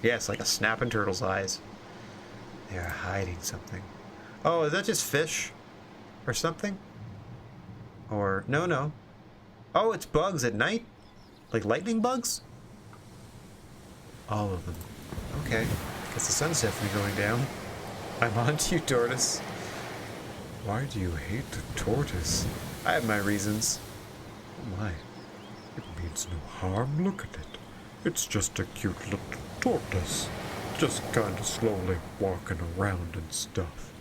Yes, like a snapping turtle's eyes. They are hiding something. Oh, is that just fish? Or something? Or, no. Oh, it's bugs at night? Like lightning bugs? All of them. Okay. Guess the sun's definitely going down. I'm on to you, tortoise. Why do you hate the tortoise? I have my reasons. Oh my. It means no harm. Look at it. It's just a cute little tortoise. Just kind of slowly walking around and stuff.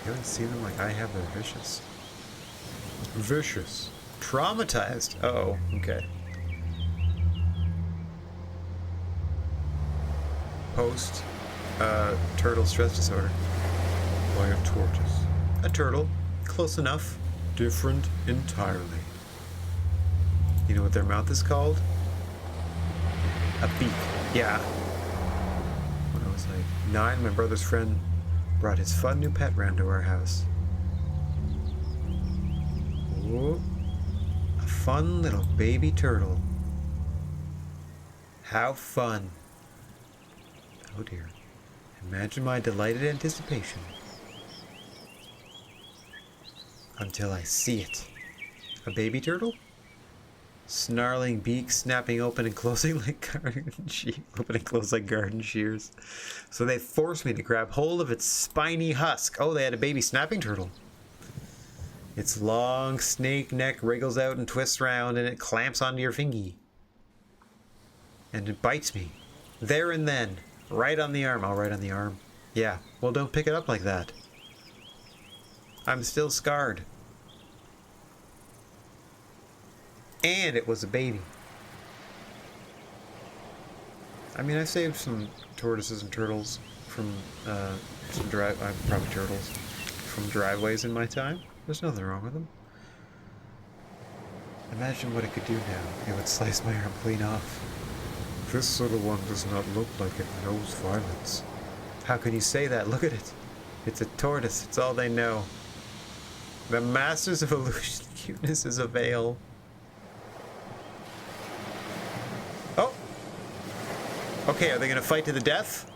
You haven't seen them like I have. They're vicious. Vicious. Traumatized. Oh, okay. Post turtle stress disorder. Why a tortoise? A turtle. Close enough. Different entirely. You know what their mouth is called? A beak. Yeah. When I was like 9, my brother's friend brought his fun new pet round to our house. Whoa. A fun little baby turtle. How fun. Oh dear. Imagine my delighted anticipation. Until I see it. A baby turtle? Snarling beak snapping open and closing like garden shears. So they forced me to grab hold of its spiny husk. Oh, they had a baby snapping turtle. Its long snake neck wriggles out and twists round, and it clamps onto your fingy. And it bites me. There and then. Right on the arm. Oh, right on the arm. Yeah. Well, don't pick it up like that. I'm still scarred. And it was a baby. I mean, I saved some tortoises and turtles from probably turtles from driveways in my time. There's nothing wrong with them. Imagine what it could do now. It would slice my arm clean off. This little one does not look like it knows violence. How can you say that? Look at it. It's a tortoise. It's all they know. The masters of illusion. Cuteness is a veil. Oh! Okay, are they gonna fight to the death?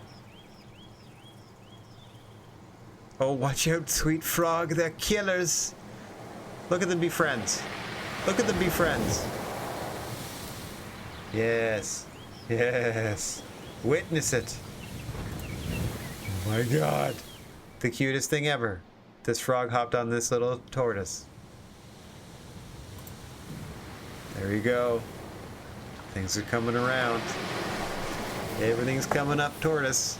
Oh, watch out, sweet frog. They're killers. Look at them be friends. Look at them be friends. Yes. Yes. Witness it. Oh my god. The cutest thing ever. This frog hopped on this little tortoise. There you go. Things are coming around. Everything's coming up tortoise.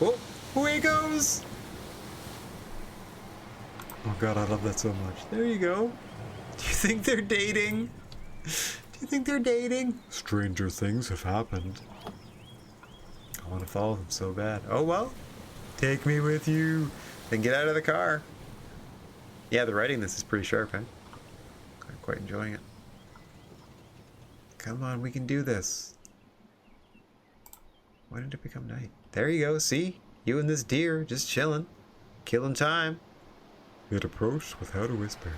Oh, away he goes. Oh god, I love that so much. There you go. Do you think they're dating? Do you think they're dating? Stranger things have happened. I want to follow them so bad. Oh well. Take me with you. Then get out of the car. Yeah, the writing this is pretty sharp, eh? I'm quite enjoying it. Come on, we can do this. Why did it become night? There you go, see? You and this deer just chilling. Killing time. It approached without a whisper.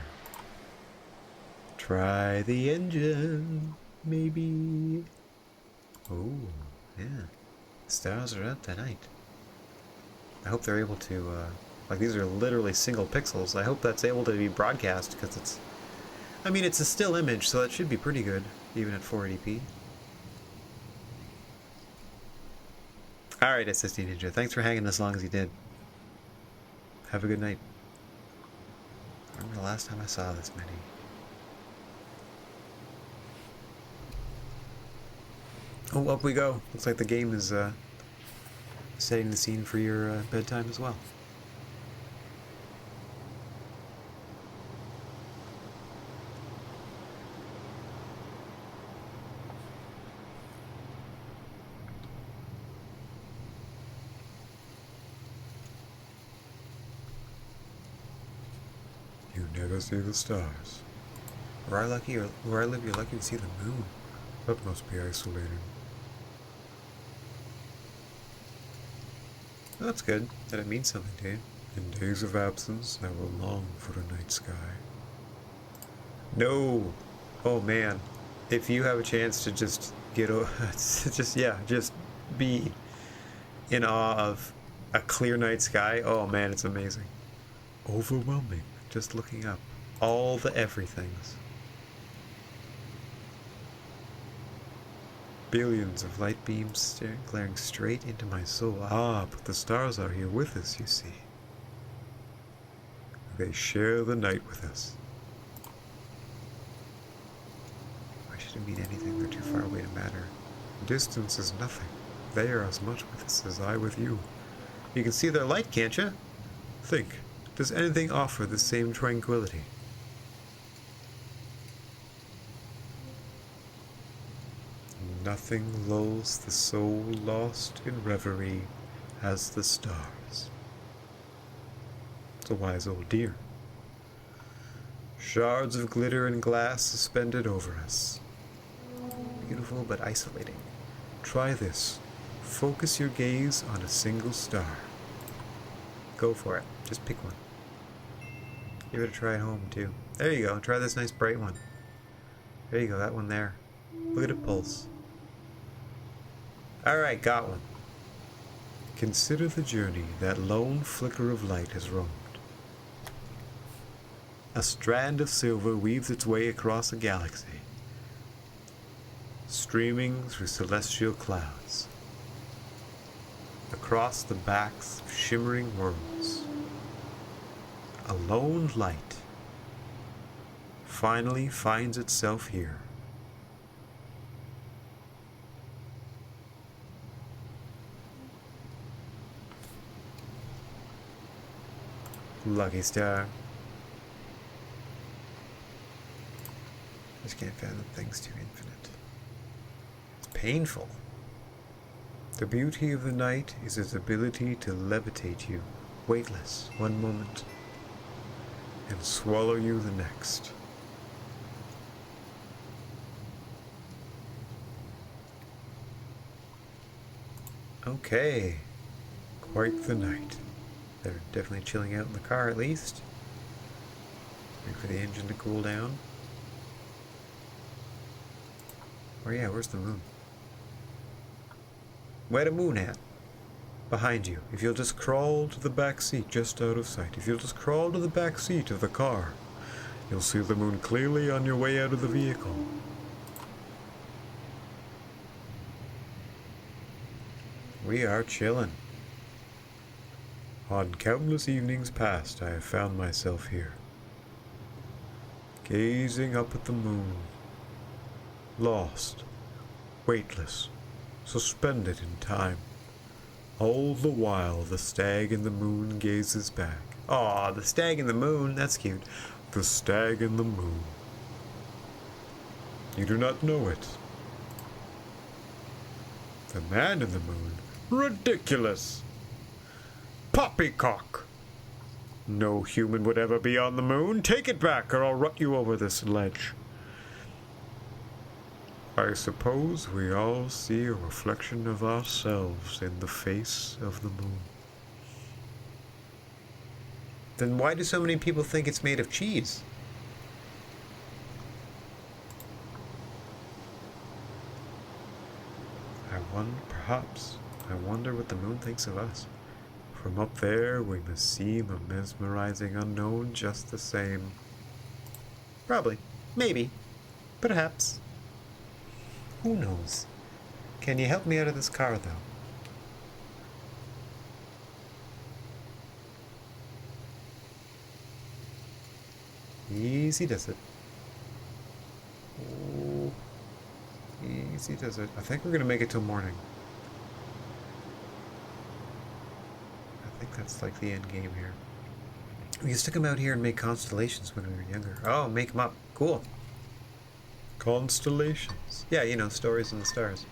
Try the engine, maybe. Oh, yeah. Stars are out tonight. I hope they're able to, like these are literally single pixels. I hope that's able to be broadcast because it's, I mean, it's a still image, so that should be pretty good, even at 480p. Alright, SSD Ninja, thanks for hanging as long as you did. Have a good night. remember the last time I saw this many. Oh, up we go. Looks like the game is setting the scene for your bedtime as well. You never see the stars. Where I live, you're lucky to see the moon. That must be isolating. Well, that's good. That it means something to you. In days of absence, I will long for a night sky. No. Oh man. If you have a chance to just just be in awe of a clear night sky, oh man, it's amazing. Overwhelming. Just looking up all the everythings. Billions of light beams glaring straight into my soul. Ah, but the stars are here with us, you see. They share the night with us. Why should it mean anything? They're too far away to matter. Distance is nothing. They are as much with us as I with you. You can see their light, can't you? Think, does anything offer the same tranquility? Nothing lulls the soul lost in reverie as the stars. It's a wise old dear. Shards of glitter and glass suspended over us. Beautiful but isolating. Try this. Focus your gaze on a single star. Go for it. Just pick one. Give it a try at home too. There you go. Try this nice bright one. There you go. That one there. Look at it pulse. Alright, got one. Consider the journey that lone flicker of light has roamed. A strand of silver weaves its way across a galaxy, streaming through celestial clouds, across the backs of shimmering worlds. A lone light finally finds itself here. Lucky star. Just can't fathom things too infinite. It's painful. The beauty of the night is its ability to levitate you, weightless, one moment, and swallow you the next. Okay. Quite the night. They're definitely chilling out in the car at least. Wait for the engine to cool down. Oh yeah, where's the moon? Where the moon at? Behind you. If you'll just crawl to the back seat, just out of sight. If you'll just crawl to the back seat of the car, you'll see the moon clearly on your way out of the vehicle. We are chilling. On countless evenings past, I have found myself here, gazing up at the moon, lost, weightless, suspended in time. All the while, the stag in the moon gazes back. Aw, the stag in the moon, that's cute. The stag in the moon. You do not know it. The man in the moon. Ridiculous! Poppycock! No human would ever be on the moon. Take it back, or I'll rut you over this ledge. I suppose we all see a reflection of ourselves in the face of the moon. Then why do so many people think it's made of cheese? I wonder what the moon thinks of us. From up there, we must seem a mesmerizing unknown just the same. Probably. Maybe. Perhaps. Who knows? Can you help me out of this car, though? Easy does it. Oh, easy does it. I think we're gonna make it till morning. I think that's like the end game here. We used to come out here and make constellations when we were younger. Oh, make them up. Cool. Constellations. Yeah, you know, stories in the stars.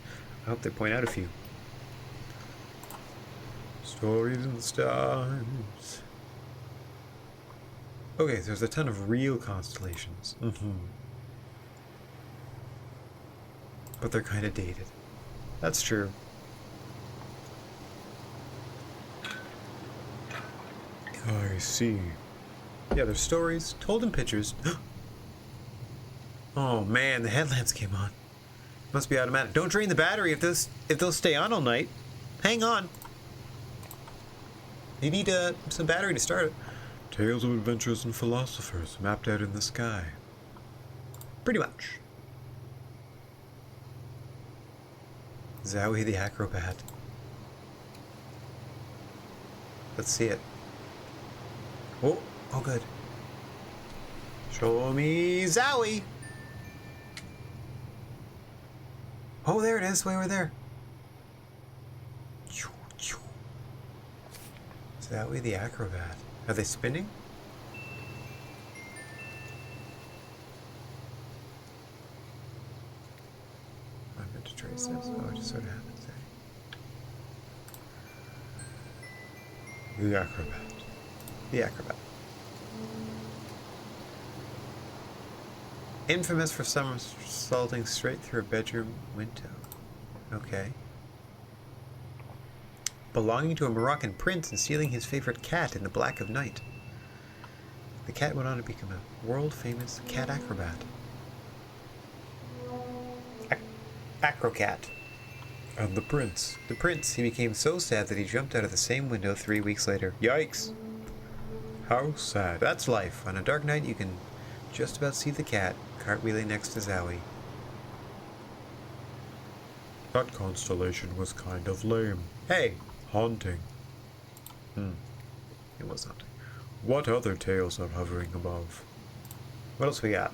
I hope they point out a few. Stories in the stars. Okay, there's a ton of real constellations. But they're kind of dated. That's true. I see. Yeah, there's stories told in pictures. Oh man, the headlamps came on. Must be automatic. Don't drain the battery if those stay on all night. Hang on. You need some battery to start it. Tales of adventures and philosophers mapped out in the sky. Pretty much. Zowie the acrobat. Let's see it. Oh good. Show me Zowie. Oh, there it is, way over there. Zowie the acrobat. Are they spinning? I meant to trace this. Oh, it just sort of happens there. The acrobat. The acrobat. Infamous for somersaulting straight through a bedroom window. Okay. Belonging to a Moroccan prince and stealing his favorite cat in the black of night. The cat went on to become a world-famous cat acrobat. Acrocat. And the prince. The prince, he became so sad that he jumped out of the same window 3 weeks later. Yikes! How sad. That's life. On a dark night, you can just about see the cat cartwheeling next to Zowie. That constellation was kind of lame. Hey! Haunting. It was haunting. What other tales are hovering above? What else we got?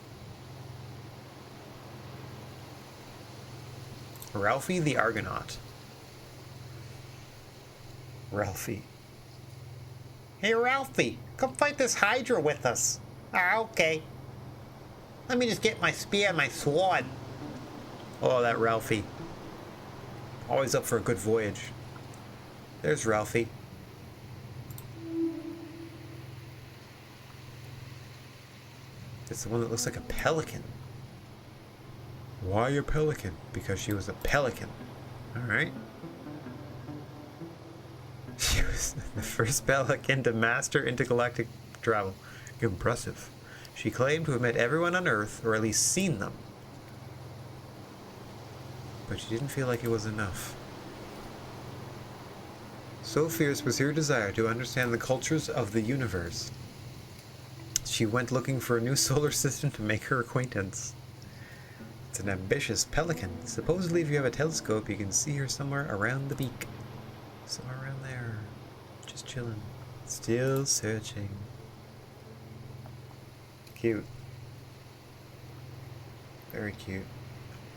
Ralphie the Argonaut. Ralphie. Hey, Ralphie, come fight this Hydra with us. Ah, okay. Let me just get my spear and my sword. Oh, that Ralphie. Always up for a good voyage. There's Ralphie. It's the one that looks like a pelican. Why a pelican? Because she was a pelican. Alright. She was the first pelican to master intergalactic travel. Impressive. She claimed to have met everyone on Earth, or at least seen them. But she didn't feel like it was enough. So fierce was her desire to understand the cultures of the universe. She went looking for a new solar system to make her acquaintance. It's an ambitious pelican. Supposedly, if you have a telescope, you can see her somewhere around the beak. Somewhere around there. Just chilling. Still searching. Cute. Very cute.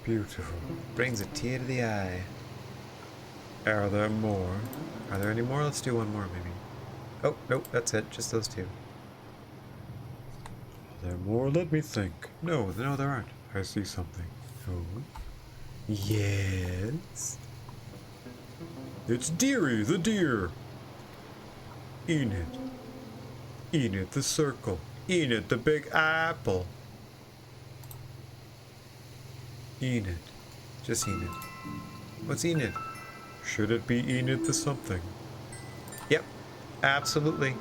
Beautiful. Brings a tear to the eye. Are there more? Are there any more? Let's do one more, maybe. Oh, nope, that's it. Just those two. Are there more? Let me think. No, there aren't. I see something. Oh. Yes. It's Deary the deer. Enid. Enid the circle. Enid, the big apple. Enid. Just Enid. What's Enid? Should it be Enid the something? Yep, absolutely.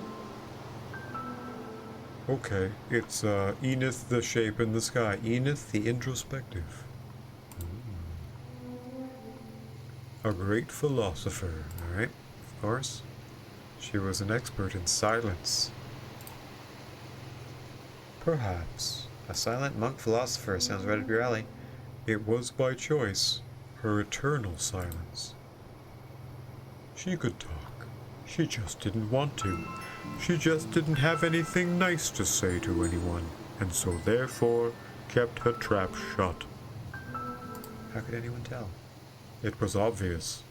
Okay, it's Enid the shape in the sky. Enid the introspective. A great philosopher. Alright, of course. She was an expert in silence. Perhaps. A silent monk philosopher sounds right up your alley. It was by choice. Her eternal silence. She could talk. She just didn't want to. She just didn't have anything nice to say to anyone. and so therefore kept her trap shut. How could anyone tell? It was obvious.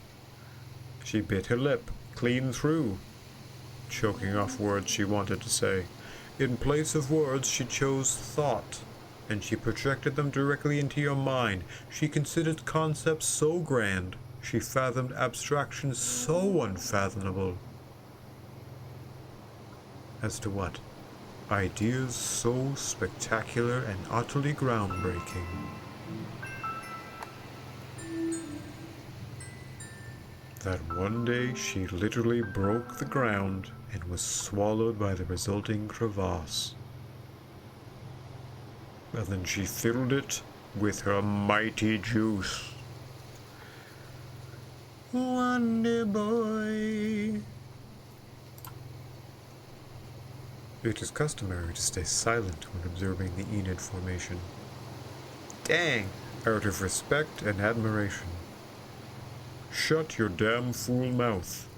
She bit her lip clean through, choking off words she wanted to say. In place of words, she chose thought, and she projected them directly into your mind. She considered concepts so grand, she fathomed abstractions so unfathomable. As to what? Ideas so spectacular and utterly groundbreaking. That one day she literally broke the ground and was swallowed by the resulting crevasse. And then she filled it with her mighty juice. Wonder Boy. It is customary to stay silent when observing the Enid formation. Dang! Out of respect and admiration. Shut your damn fool mouth.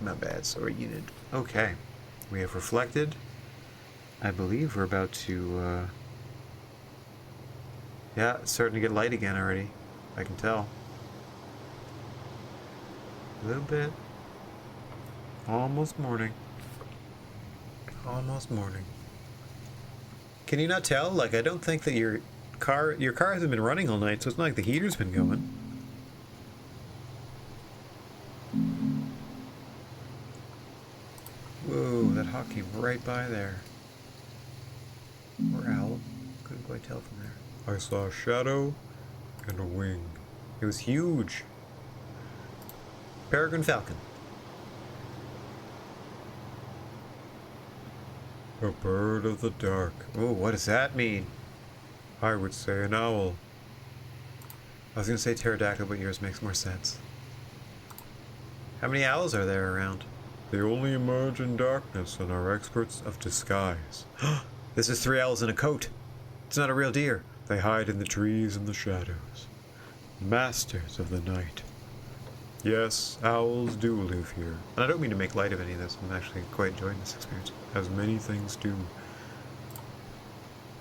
Not bad, so Enid. Okay. We have reflected. I believe we're about to, yeah, it's starting to get light again already. I can tell. A little bit. Almost morning. Almost morning. Can you not tell? Like, I don't think that your car hasn't been running all night, so it's not like the heater's been going. Whoa, that hawk came right by there. Or owl. Couldn't quite tell from there. I saw a shadow and a wing. It was huge. Peregrine falcon. A bird of the dark. Oh, what does that mean? I would say an owl. I was going to say pterodactyl, but yours makes more sense. How many owls are there around? They only emerge in darkness and are experts of disguise. This is 3 owls in a coat. It's not a real deer. They hide in the trees and the shadows. Masters of the night. Yes, owls do live here. And I don't mean to make light of any of this. I'm actually quite enjoying this experience. As many things do.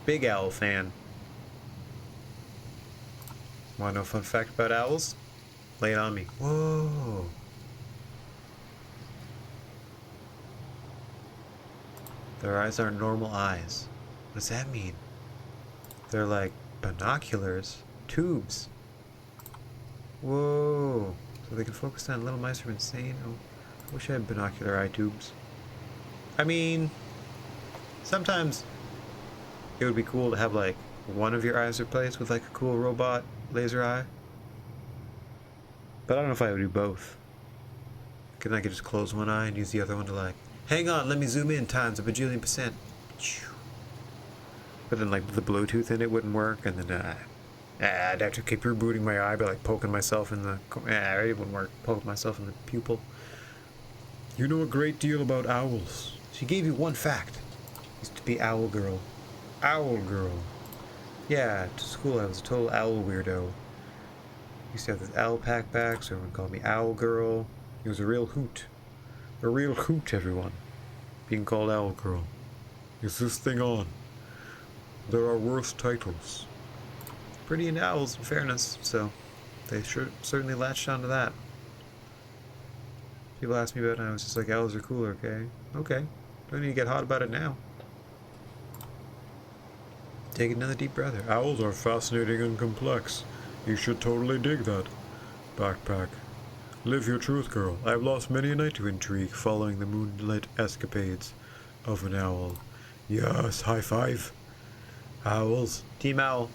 Big owl fan. Want to know a fun fact about owls? Lay it on me. Whoa. Their eyes aren't normal eyes. What does that mean? They're like binoculars. Tubes. Whoa. So they can focus on little mice from insane. Oh, I wish I had binocular eye tubes. I mean, sometimes it would be cool to have like one of your eyes replaced with like a cool robot laser eye. But I don't know if I would do both. Because I could just close one eye and use the other one to like, hang on, let me zoom in times a bajillion%. But then like the Bluetooth in it wouldn't work, and then I'd have to keep rebooting my eye by like poking myself in the, it wouldn't work, poking myself in the pupil. You know a great deal about owls. She gave you one fact. Used to be Owl Girl. Owl Girl. Yeah, to school I was a total owl weirdo. Used to have this owl pack back, so everyone called me Owl Girl. It was a real hoot. A real hoot, everyone. Being called Owl Girl. Is this thing on? There are worse titles. Pretty into owls, in fairness, so they certainly latched onto that. People asked me about it, and I was just like, owls are cooler, okay? Okay. Don't need to get hot about it now. Take another deep breath. Owls are fascinating and complex. You should totally dig that. Backpack. Live your truth, girl. I have lost many a night to intrigue following the moonlit escapades of an owl. Yes, high five. Owls. Team Owl.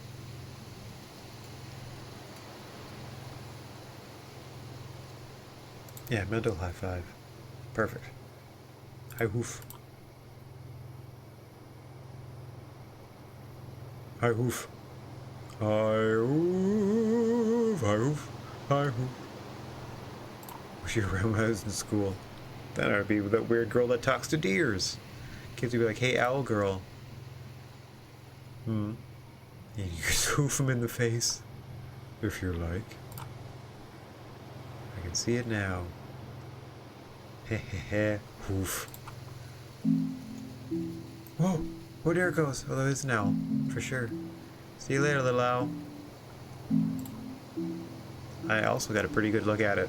Yeah, mental high five. Perfect. High hoof. High hoof. High hoof. High hoof. High hoof. Wish you were when I was in school. Then I'd be that weird girl that talks to deers. Kids would be like, hey, owl girl. You can hoof him in the face, if you like. I can see it now. Hehehe. Hoof. Whoa! Oh, there it goes. Although it's an owl, for sure. See you later, little owl. I also got a pretty good look at it.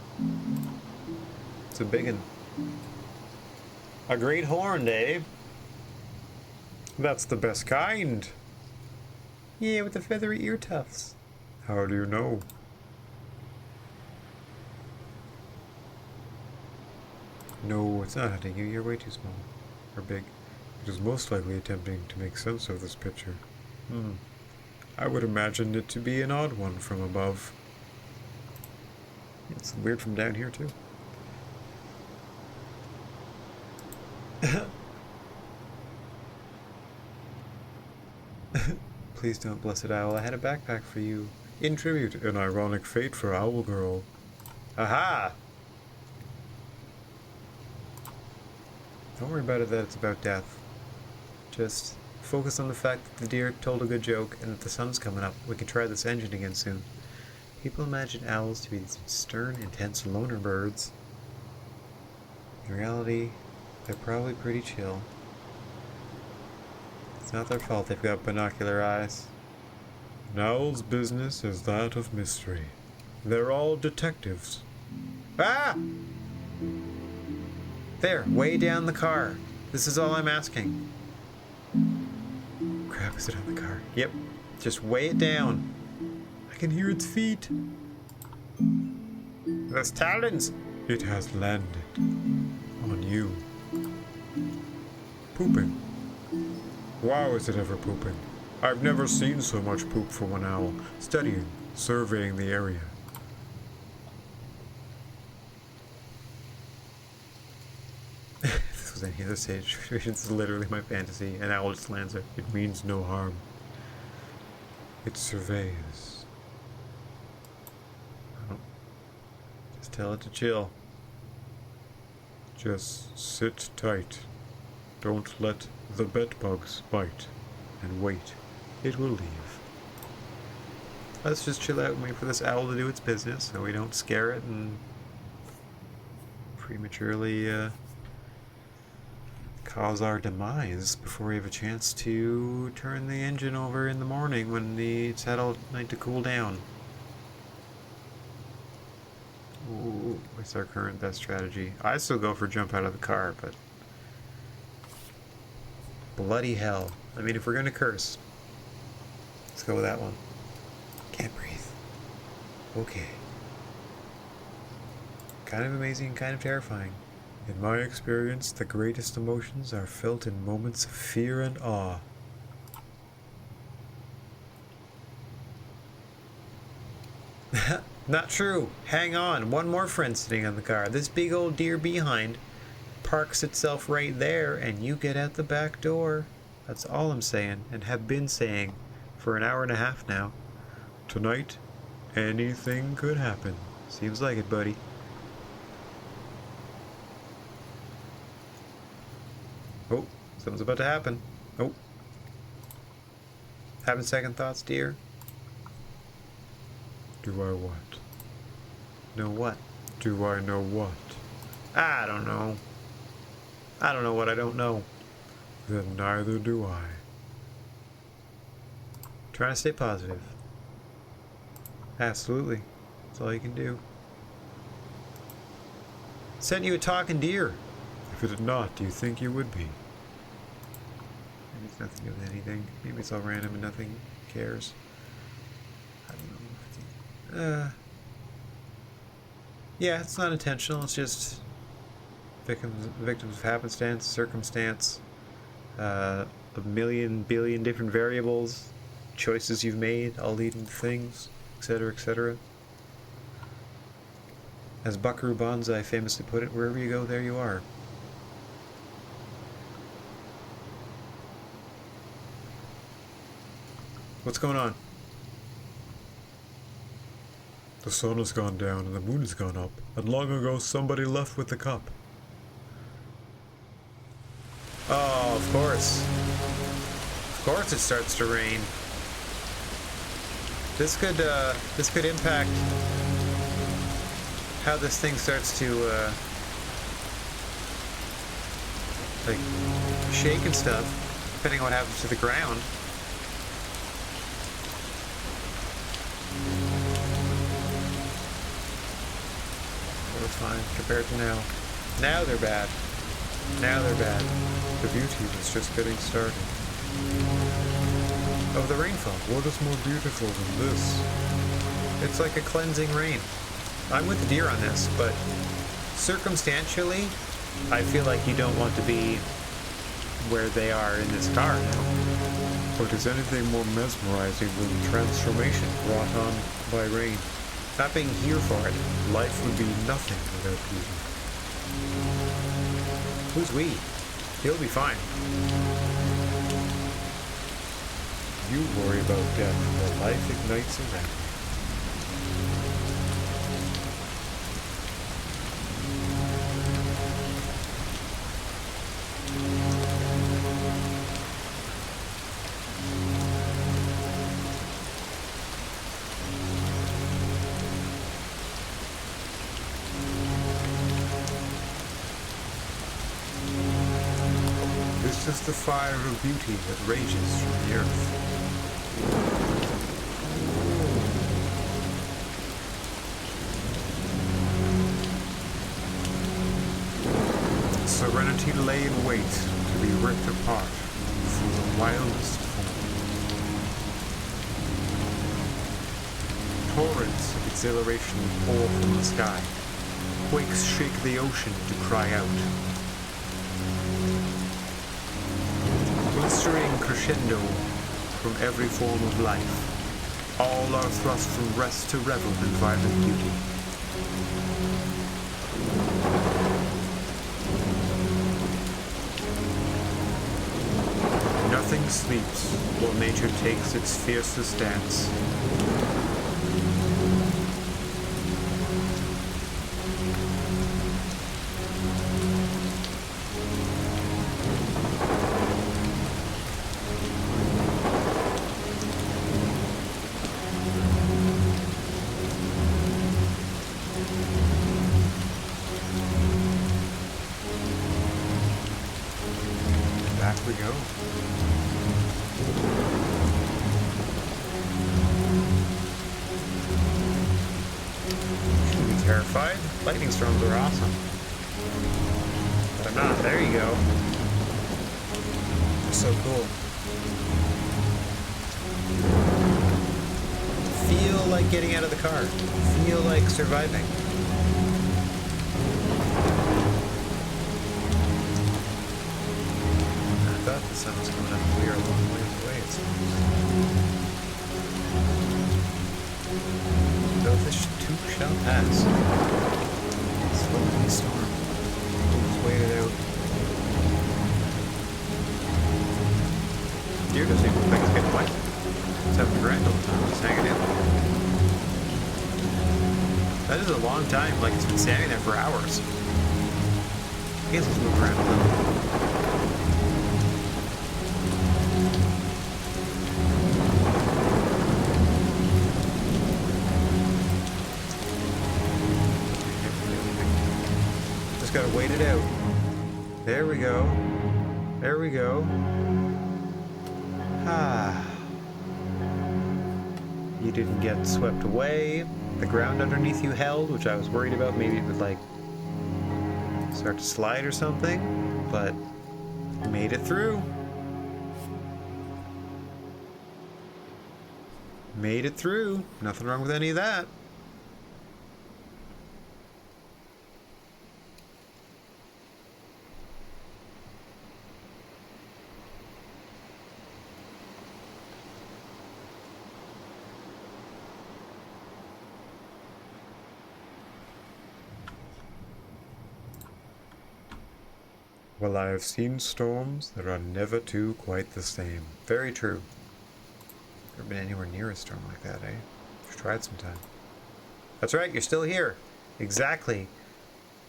It's a big one. A great horn, Dave. That's the best kind. Yeah, with the feathery ear tufts. How do you know? No, it's not hunting you. You're way too small. Or big. It is most likely attempting to make sense of this picture. I would imagine it to be an odd one from above. It's weird from down here, too. Please don't, blessed owl. I had a backpack for you. In tribute, an ironic fate for Owl Girl. Aha! Don't worry about it that it's about death. Just focus on the fact that the deer told a good joke and that the sun's coming up. We can try this engine again soon. People imagine owls to be these stern, intense loner birds. In reality, they're probably pretty chill. It's not their fault they've got binocular eyes. An owl's business is that of mystery. They're all detectives. Ah! There, way down the car. This is all I'm asking. Crap, is it on the car? Yep. Just weigh it down. I can hear its feet. Those talons! It has landed on you. Pooping. Wow, is it ever pooping? I've never seen so much poop from an owl. Studying, surveying the area. If this was any other stage situation, this is literally my fantasy. An owl just lands there. It means no harm. It surveys. Just tell it to chill. Just sit tight. Don't let the bedbugs bite. And wait. It will leave. Let's just chill out and wait for this owl to do its business so we don't scare it and prematurely cause our demise before we have a chance to turn the engine over in the morning when it's had all night to cool down. Ooh, what's our current best strategy? I still go for jump out of the car, but bloody hell. I mean, if we're gonna curse, let's go with that one. Can't breathe. Okay. Kind of amazing, kind of terrifying. In my experience, the greatest emotions are felt in moments of fear and awe. Not true. Hang on. One more friend sitting on the car. This big old deer behind parks itself right there, and you get out the back door. That's all I'm saying, and have been saying for an hour and a half now. Tonight, anything could happen. Seems like it, buddy. Oh, something's about to happen. Oh. Having second thoughts, dear? Do I what? Know what? Do I know what? I don't know. I don't know what I don't know. Then neither do I. Trying to stay positive. Absolutely. That's all you can do. Sent you a talking deer. If it had not, do you think you would be? Maybe it's nothing to do with anything. Maybe it's all random and nothing cares. I don't know. Yeah, it's not intentional. It's just victims of happenstance, circumstance, a million, billion different variables, choices you've made, all leading to things, etc., etc. As Buckaroo Banzai famously put it, wherever you go, there you are. What's going on? The sun has gone down and the moon has gone up, and long ago somebody left with the cup. Oh, of course. Of course it starts to rain. This could impact how this thing starts to like shake and stuff, depending on what happens to the ground. They were fine compared to now. Now they're bad. Now they're bad. The beauty was just getting started. Of the rainfall. What is more beautiful than this? It's like a cleansing rain. I'm with the deer on this, but circumstantially, I feel like you don't want to be where they are in this car now. But is anything more mesmerizing than the transformation brought on by rain? Not being here for it. Life would be nothing without beauty. Who's we? He'll be fine. You worry about death while life ignites around you. This is the fire of beauty that rages from the earth. Serenity lay in wait to be ripped apart through the wildest form. Torrents of exhilaration pour from the sky. Quakes shake the ocean to cry out. Blistering crescendo from every form of life. All are thrust from rest to revel in violent beauty. Nothing sleeps while nature takes its fiercest dance. Back we go. Shouldn't be terrified. Lightning storms are awesome. But I'm not. There you go. They're so cool. Feel like getting out of the car. Feel like surviving. I thought the sun was coming up. We are a long ways away, it seems. Though this too shall pass. Slowly storm. Let's wait it out. Deer doesn't even look like it's getting wet. It's having a grand old time. It's hanging in. That is a long time, like it's been standing there for hours. I guess let's move around a little. Just gotta wait it out. There we go. There we go. Ah. You didn't get swept away. The ground underneath you held, which I was worried about. Maybe it would like start to slide or something, but made it through. Made it through. Nothing wrong with any of that. Well, I have seen storms that are never two quite the same. Very true. Never been anywhere near a storm like that, eh? Just try it sometime. That's right, you're still here. Exactly.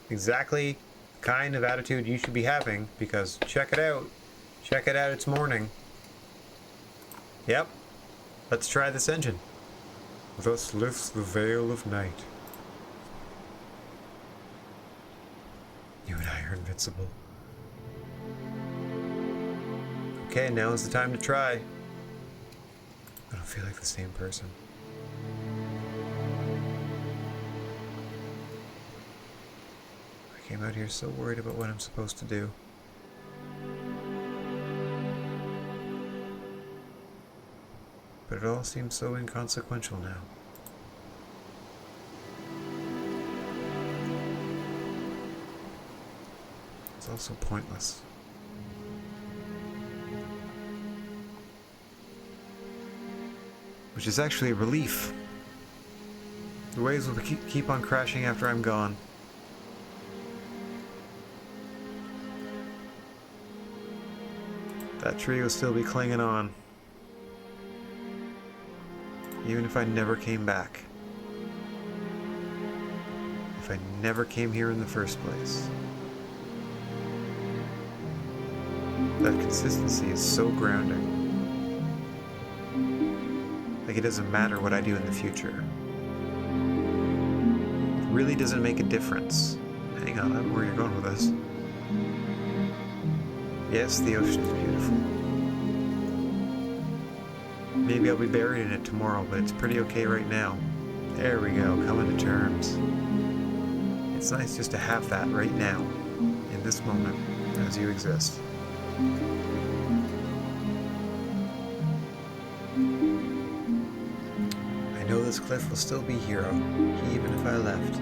Exactly the kind of attitude you should be having, because check it out. Check it out, it's morning. Yep. Let's try this engine. Thus lifts the veil of night. You and I are invincible. Okay, now is the time to try. I don't feel like the same person. I came out here so worried about what I'm supposed to do. But it all seems so inconsequential now. It's also pointless. Which is actually a relief. The waves will keep on crashing after I'm gone. That tree will still be clinging on. Even if I never came back. If I never came here in the first place. That consistency is so grounding. Like it doesn't matter what I do in the future. It really doesn't make a difference. Hang on, I don't know where you're going with this. Yes, the ocean's beautiful. Maybe I'll be buried in it tomorrow, but it's pretty okay right now. There we go, coming to terms. It's nice just to have that right now, in this moment, as you exist. I know this cliff will still be here, even if I left.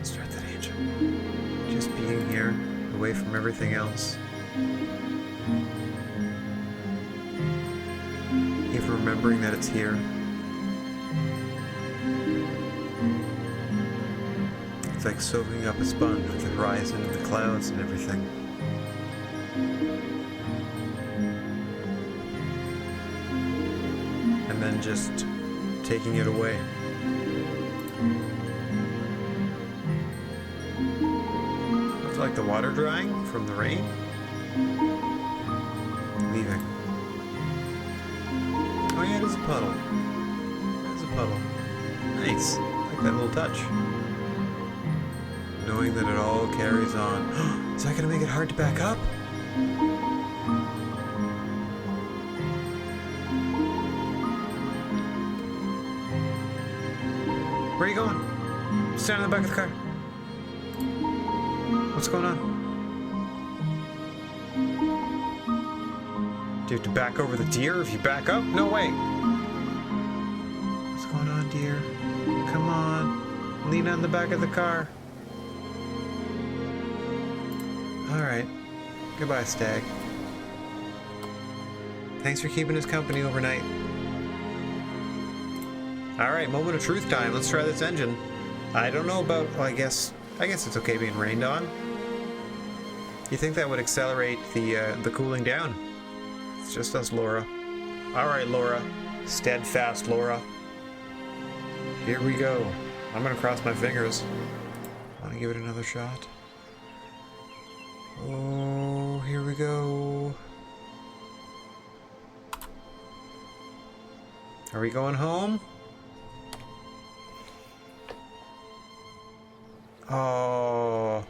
Start that engine. Just being here, away from everything else. Even remembering that it's here. It's like soaking up a sponge with the horizon and the clouds and everything. And then just taking it away. Looks like the water drying from the rain. Leaving. Oh yeah, it is a puddle. It is a puddle. Nice. I like that little touch. Knowing that it all carries on. Is that going to make it hard to back up? Where are you going? Stand in the back of the car. What's going on? Do you have to back over the deer if you back up? No way. What's going on, deer? Come on. Lean on the back of the car. Alright. Goodbye, stag. Thanks for keeping us company overnight. Alright, moment of truth time. Let's try this engine. I don't know about... Well, I guess it's okay being rained on. You think that would accelerate the cooling down? It's just us, Laura. Alright, Laura. Steadfast, Laura. Here we go. I'm gonna cross my fingers. Want to give it another shot? Oh, here we go. Are we going home? Oh.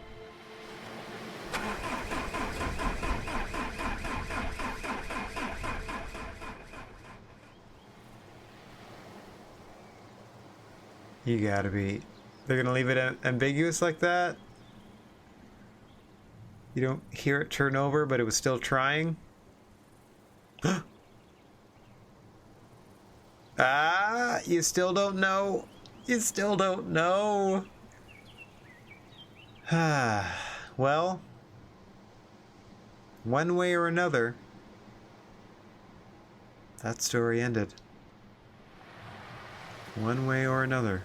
You gotta be. They're gonna leave it ambiguous like that? You don't hear it turn over, but it was still trying? Ah, you still don't know. You still don't know. Well, one way or another, that story ended. One way or another.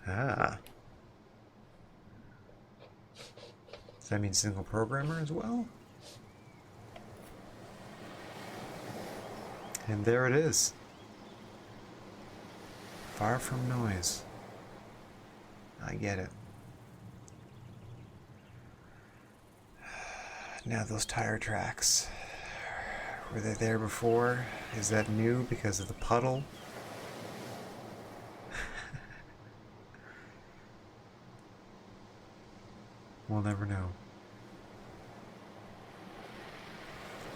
Ah. Does that mean single programmer as well? And there it is. Far from noise. I get it. Now those tire tracks. Were they there before? Is that new because of the puddle? We'll never know.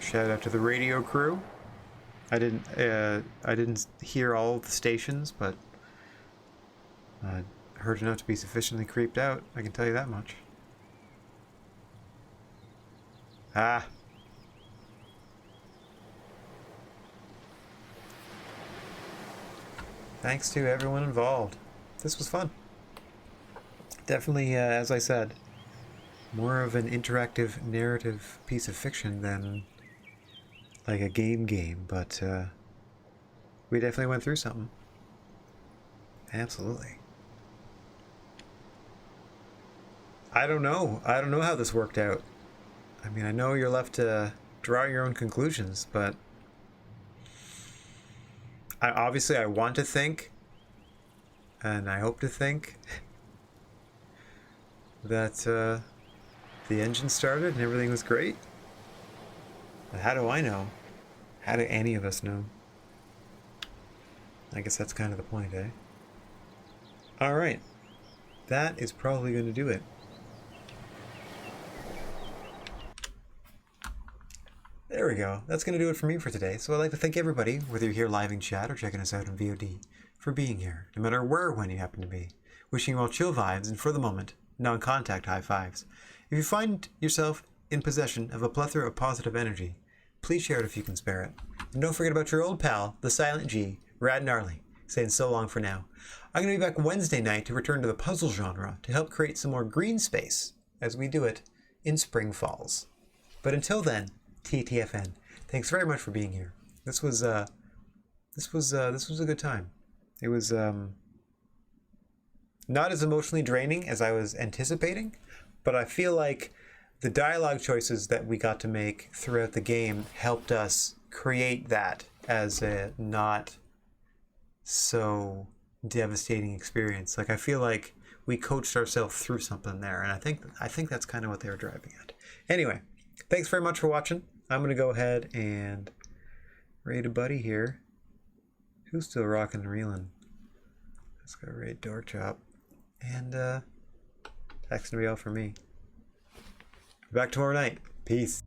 Shout out to the radio crew. I didn't hear all of the stations, but I heard enough to be sufficiently creeped out. I can tell you that much. Ah. Thanks to everyone involved. This was fun. Definitely, as I said, more of an interactive narrative piece of fiction than like a game, but we definitely went through something. Absolutely. I don't know how this worked out. I mean, I know you're left to draw your own conclusions, but I want to think, and I hope to think that the engine started and everything was great. But how do I know? How do any of us know? I guess that's kind of the point, eh? Alright. That is probably going to do it. There we go. That's going to do it for me for today. So I'd like to thank everybody, whether you're here live in chat or checking us out on VOD, for being here, no matter where or when you happen to be. Wishing you all chill vibes and, for the moment, non-contact high fives. If you find yourself in possession of a plethora of positive energy, please share it if you can spare it. And don't forget about your old pal, the Silent G, Rad Gnarly, saying so long for now. I'm going to be back Wednesday night to return to the puzzle genre to help create some more green space as we do it in Spring Falls. But until then, TTFN. Thanks very much for being here. This was a good time. It was not as emotionally draining as I was anticipating, but I feel like the dialogue choices that we got to make throughout the game helped us create that as a not so devastating experience. Like, I feel like we coached ourselves through something there, and I think that's kind of what they were driving at. Anyway, thanks very much for watching. I'm going to go ahead and raid a buddy here. Who's still rocking and reeling? Let's go raid Door Chop. And that's going to be all for me. Back tomorrow night. Peace.